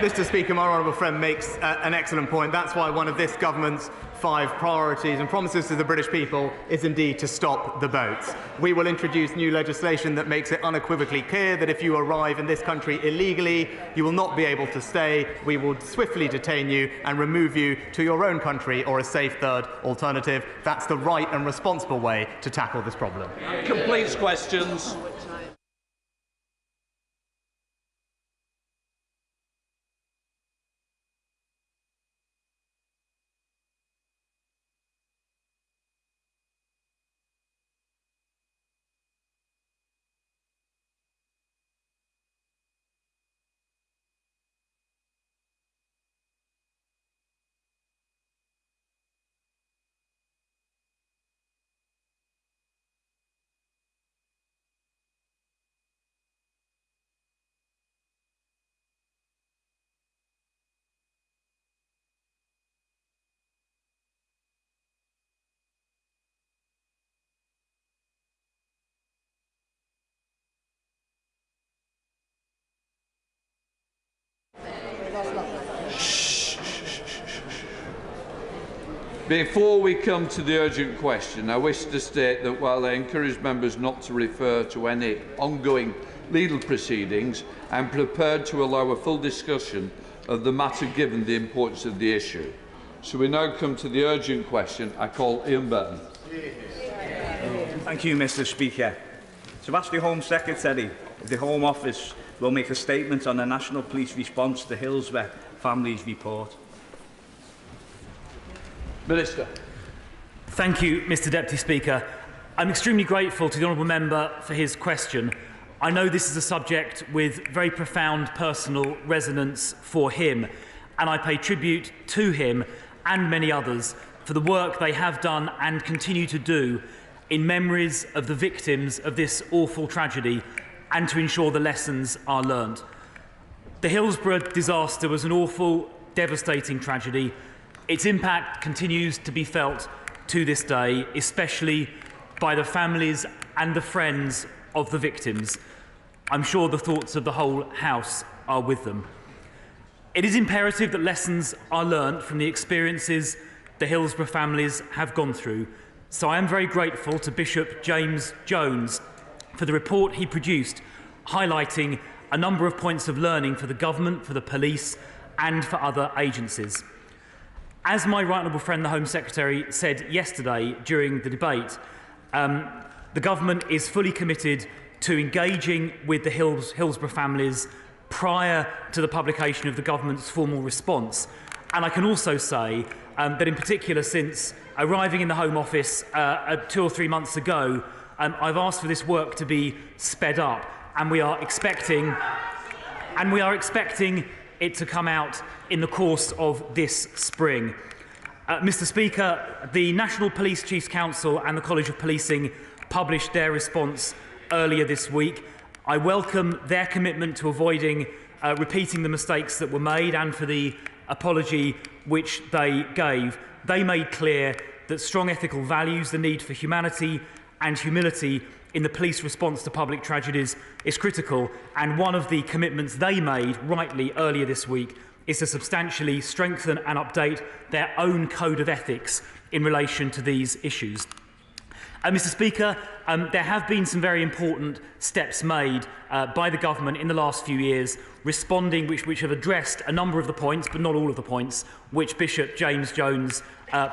Speaker 23: Mr. Speaker, my honourable friend makes an excellent point. That's why one of this government's 5 priorities and promises to the British people is indeed to stop the boats. We will introduce new legislation that makes it unequivocally clear that if you arrive in this country illegally, you will not be able to stay. We will swiftly detain you and remove you to your own country or a safe third alternative. That's the right and responsible way to tackle this problem.
Speaker 5: Completes questions. Before we come to the urgent question, I wish to state that while I encourage members not to refer to any ongoing legal proceedings, I am prepared to allow a full discussion of the matter given the importance of the issue. So we now come to the urgent question. I call Ian Burton.
Speaker 12: Thank you, Mr. Speaker. To ask the Home Secretary if the Home Office will make a statement on the National Police response to Hillsborough family's report.
Speaker 5: Minister.
Speaker 1: Thank you, Mr. Deputy Speaker. I'm extremely grateful to the honourable member for his question. I know this is a subject with very profound personal resonance for him, and I pay tribute to him and many others for the work they have done and continue to do in memories of the victims of this awful tragedy and to ensure the lessons are learned. The Hillsborough disaster was an awful, devastating tragedy. Its impact continues to be felt to this day, especially by the families and the friends of the victims. I'm sure the thoughts of the whole House are with them. It is imperative that lessons are learnt from the experiences the Hillsborough families have gone through, so I am very grateful to Bishop James Jones for the report he produced, highlighting a number of points of learning for the government, for the police and for other agencies. As my right honourable friend, the Home Secretary, said yesterday during the debate, the government is fully committed to engaging with the Hillsborough families prior to the publication of the government's formal response. And I can also say that in particular, since arriving in the Home Office 2 or 3 months ago, I've asked for this work to be sped up.
Speaker 3: and we are expecting it to come out in the course of this spring. Mr. Speaker, the National Police Chiefs Council and the College of Policing published their response earlier this week. I welcome their commitment to avoiding repeating the mistakes that were made and for the apology which they gave. They made clear that strong ethical values, the need for humanity and humility in the police response to public tragedies is critical, and one of the commitments they made, rightly, earlier this week is to substantially strengthen and update their own code of ethics in relation to these issues. Mr. Speaker, there have been some very important steps made by the government in the last few years, responding which have addressed a number of the points, but not all of the points, which Bishop James Jones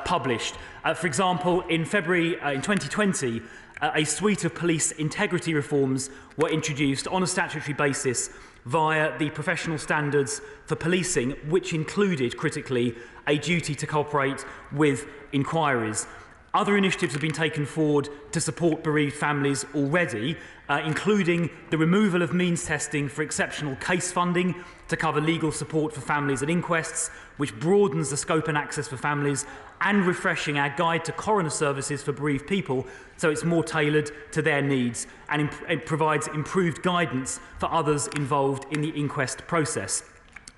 Speaker 3: published. For example, in February in 2020, a suite of police integrity reforms were introduced on a statutory basis via the professional standards for policing, which included, critically, a duty to cooperate with inquiries. Other initiatives have been taken forward to support bereaved families already, including the removal of means testing for exceptional case funding to cover legal support for families at inquests, which broadens the scope and access for families, and refreshing our guide to coroner services for bereaved people so it's more tailored to their needs and it provides improved guidance for others involved in the inquest process.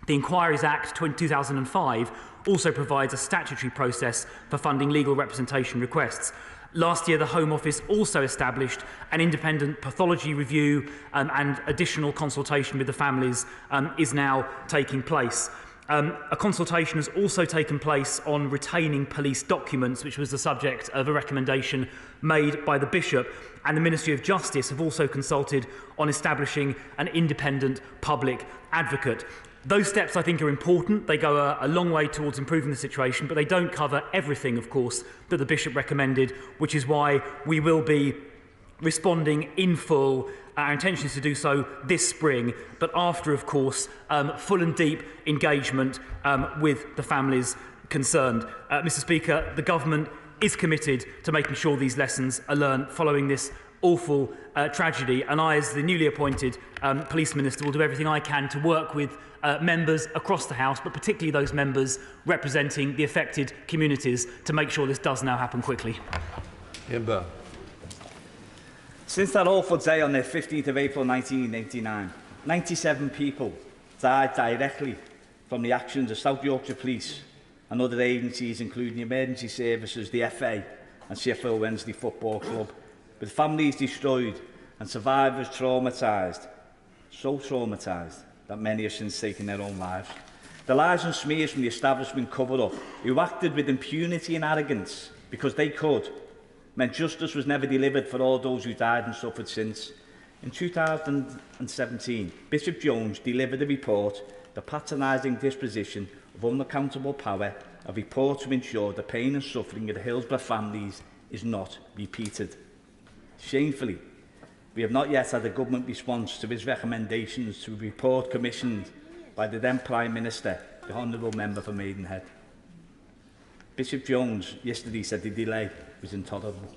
Speaker 3: The Inquiries Act 2005 also provides a statutory process for funding legal representation requests. Last year, the Home Office also established an independent pathology review and additional consultation with the families is now taking place. A consultation has also taken place on retaining police documents, which was the subject of a recommendation made by the Bishop, and the Ministry of Justice have also consulted on establishing an independent public advocate. Those steps, I think, are important. They go a long way towards improving the situation, but they don't cover everything, of course, that the Bishop recommended, which is why we will be responding in full. Our intention is to do so this spring, but after, of course, full and deep engagement with the families concerned. Mr. Speaker, the government is committed to making sure these lessons are learned following this awful tragedy, and I, as the newly appointed Police Minister, will do everything I can to work with members across the House, but particularly those members representing the affected communities, to make sure this does now happen quickly.
Speaker 12: Since that awful day on the 15th of April 1989, 97 people died directly from the actions of South Yorkshire Police and other agencies, including the emergency services, the FA and Sheffield Wednesday Football Club, with families destroyed and survivors traumatised, so traumatised that many have since taken their own lives. The lies and smears from the establishment cover-up, who acted with impunity and arrogance because they could, meant justice was never delivered for all those who died and suffered since. In 2017, Bishop Jones delivered a report, The Patronising Disposition of Unaccountable Power, a report to ensure the pain and suffering of the Hillsborough families is not repeated. Shamefully, we have not yet had a government response to his recommendations to a report commissioned by the then Prime Minister, the Honourable Member for Maidenhead. Bishop Jones yesterday said the delay was intolerable.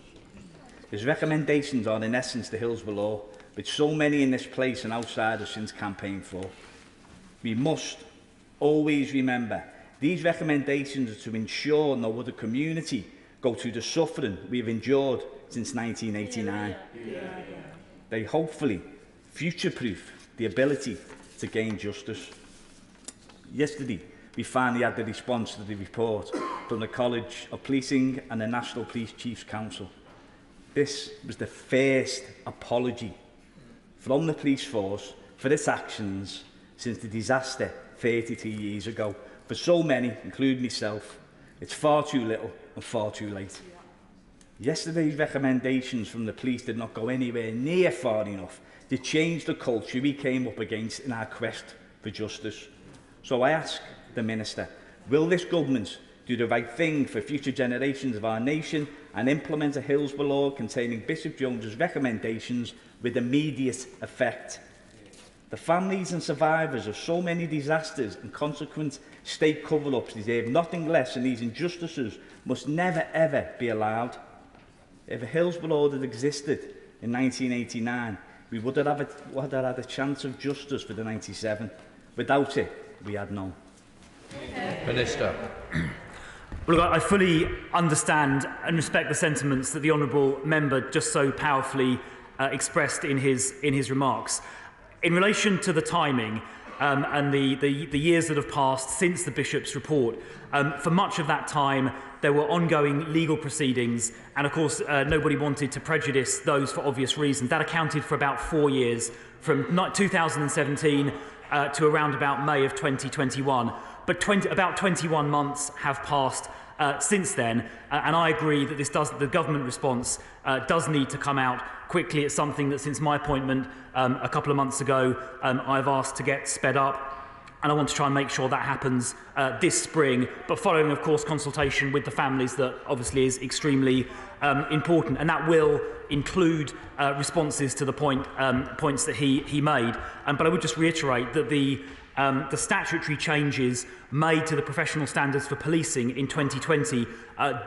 Speaker 12: His recommendations are in essence the Hillsborough Law, which so many in this place and outside have since campaigned for. We must always remember these recommendations are to ensure no other community go through the suffering we have endured since 1989. They hopefully future-proof the ability to gain justice. Yesterday, we finally had the response to the report from the College of Policing and the National Police Chiefs Council. This was the first apology from the police force for its actions since the disaster 33 years ago. For so many, including myself, it's far too little and far too late. Yesterday's recommendations from the police did not go anywhere near far enough to change the culture we came up against in our quest for justice. So I ask the Minister, will this government do the right thing for future generations of our nation and implement a Hillsborough Law containing Bishop Jones's recommendations with immediate effect? The families and survivors of so many disasters and consequent state cover-ups deserve nothing less, and these injustices must never ever be allowed. If a Hillsborough Law had existed in 1989, we would have had a chance of justice for the 97. Without it, we had none.
Speaker 5: Minister.
Speaker 3: Well, look, I fully understand and respect the sentiments that the honourable member just so powerfully expressed in his remarks. In relation to the timing and the years that have passed since the Bishop's report, for much of that time there were ongoing legal proceedings, and of course nobody wanted to prejudice those for obvious reasons. That accounted for about 4 years, from 2017 to around about May of 2021. But about 21 months have passed since then, and I agree that the government response does need to come out quickly. It's something that since my appointment a couple of months ago I've asked to get sped up, and I want to try and make sure that happens this spring, but following, of course, consultation with the families that obviously is extremely important, and that will include responses to the points that he made. But I would just reiterate that the statutory changes made to the professional standards for policing in 2020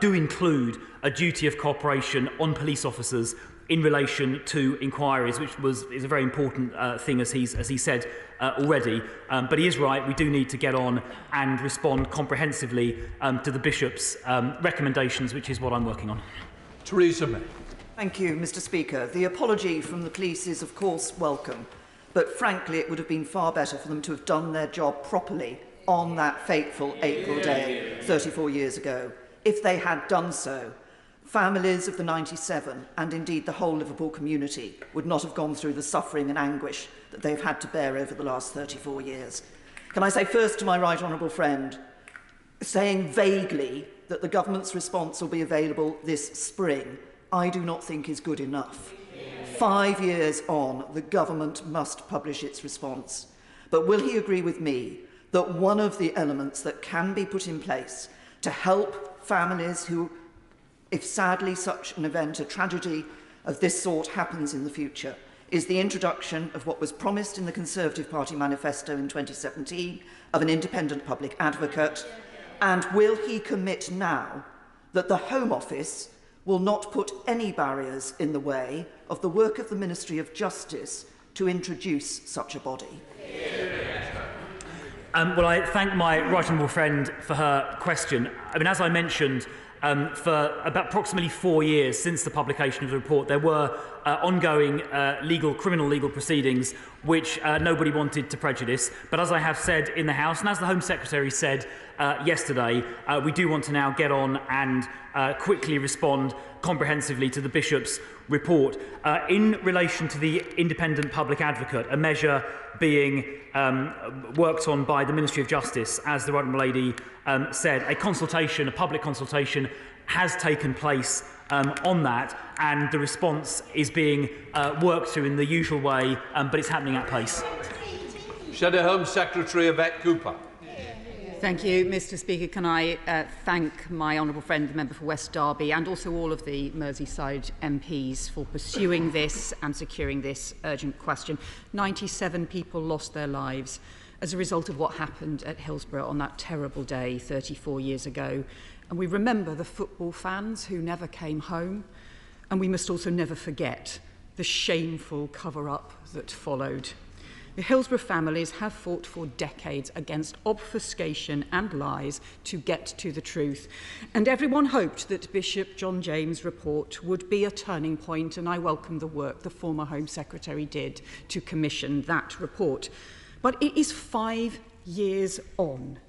Speaker 3: do include a duty of cooperation on police officers in relation to inquiries, which is a very important thing, as he said already. But he is right, we do need to get on and respond comprehensively to the Bishop's recommendations, which is what I'm working on.
Speaker 5: Theresa May.
Speaker 4: Thank you, Mr. Speaker. The apology from the police is, of course, welcome. But frankly, it would have been far better for them to have done their job properly on that fateful April day 34 years ago. If they had done so, families of the 97, and indeed the whole Liverpool community, would not have gone through the suffering and anguish that they've had to bear over the last 34 years. Can I say first to my right honourable friend, saying vaguely that the government's response will be available this spring, I do not think is good enough. 5 years on, the government must publish its response. But will he agree with me that one of the elements that can be put in place to help families who, if sadly such an event, a tragedy of this sort happens in the future, is the introduction of what was promised in the Conservative Party manifesto in 2017 of an independent public advocate? And will he commit now that the Home Office will not put any barriers in the way of the work of the Ministry of Justice to introduce such a body?
Speaker 3: Well, I thank my right honourable friend for her question. I mean, as I mentioned, for about approximately 4 years since the publication of the report, there were ongoing criminal legal proceedings which nobody wanted to prejudice. But as I have said in the House, and as the Home Secretary said yesterday, we do want to now get on and quickly respond comprehensively to the Bishop's report. In relation to the independent public advocate, a measure being worked on by the Ministry of Justice, as the Right Honourable Lady said, a public consultation has taken place on that, and the response is being worked through in the usual way, but it's happening at pace.
Speaker 5: Shadow Home Secretary Yvette Cooper.
Speaker 6: Thank you, Mr. Speaker. Can I thank my honourable friend, the member for West Derby, and also all of the Merseyside MPs for pursuing this and securing this urgent question. 97 people lost their lives as a result of what happened at Hillsborough on that terrible day 34 years ago. And we remember the football fans who never came home, and we must also never forget the shameful cover-up that followed. The Hillsborough families have fought for decades against obfuscation and lies to get to the truth. And everyone hoped that Bishop John James' report would be a turning point, and I welcome the work the former Home Secretary did to commission that report. But it is 5 years on.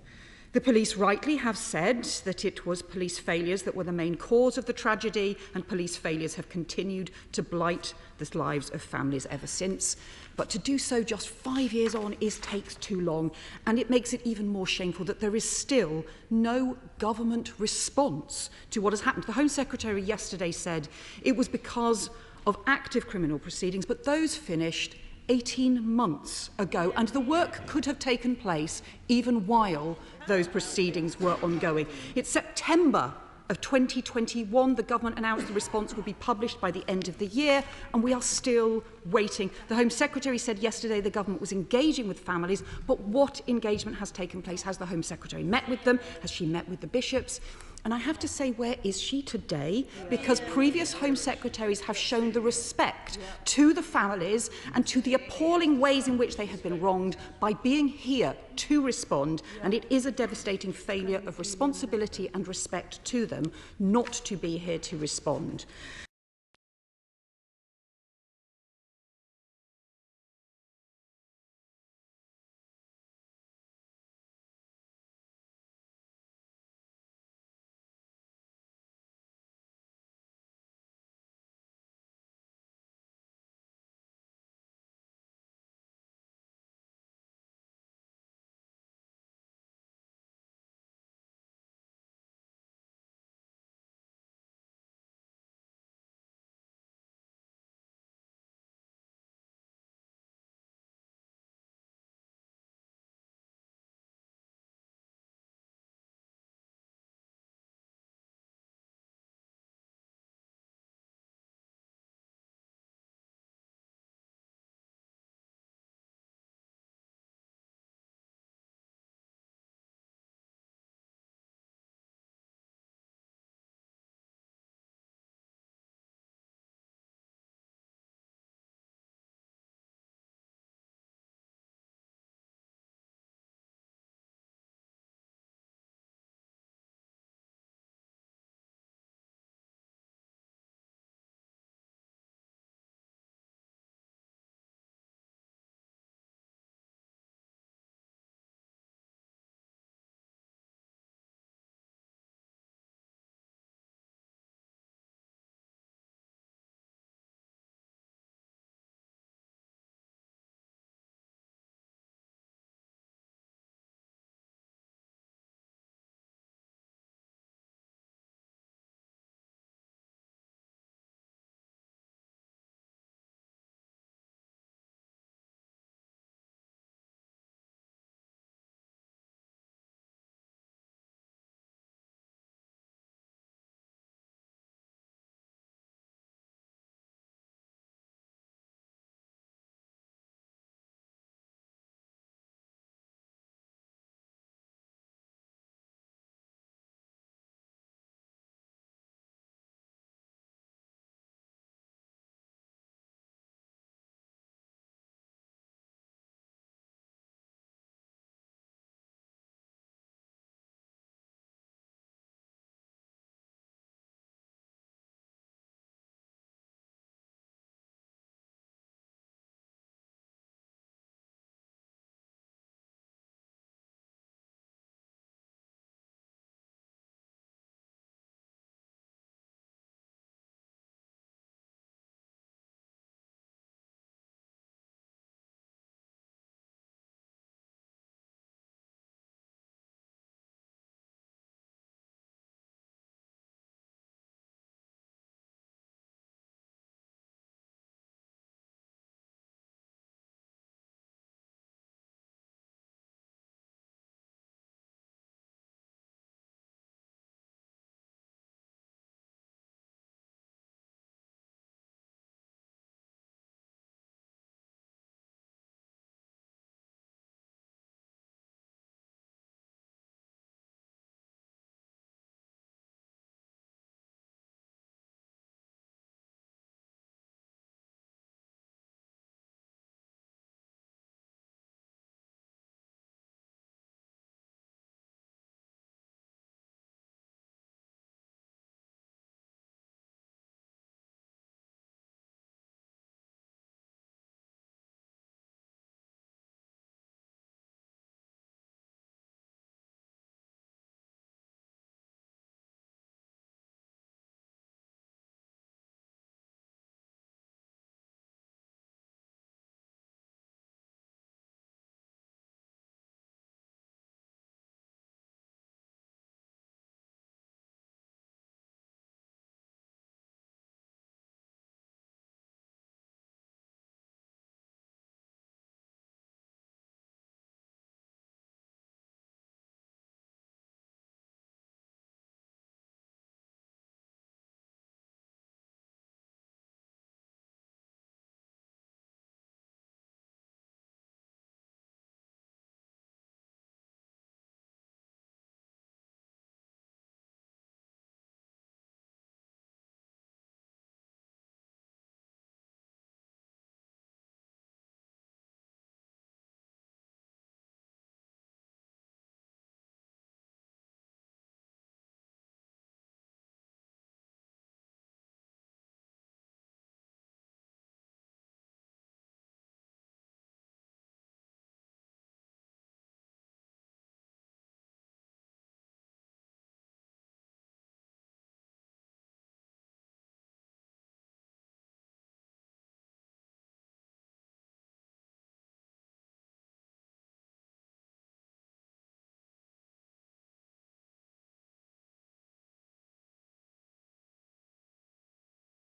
Speaker 6: The police rightly have said that it was police failures that were the main cause of the tragedy, and police failures have continued to blight the lives of families ever since. But to do so just 5 years on takes too long, and it makes it even more shameful that there is still no government response to what has happened. The Home Secretary yesterday said it was because of active criminal proceedings, but those finished 18 months ago, and the work could have taken place even while those proceedings were ongoing. It's September of 2021. The government announced the response would be published by the end of the year, and we are still waiting. The Home Secretary said yesterday the government was engaging with families, but what engagement has taken place? Has the Home Secretary met with them? Has she met with the bishops?
Speaker 9: And I have to say, where is she today? Because previous Home Secretaries have shown the respect to the families and to the appalling ways in which they have been wronged by being here to respond. And it is a devastating failure of responsibility and respect to them not to be here to respond.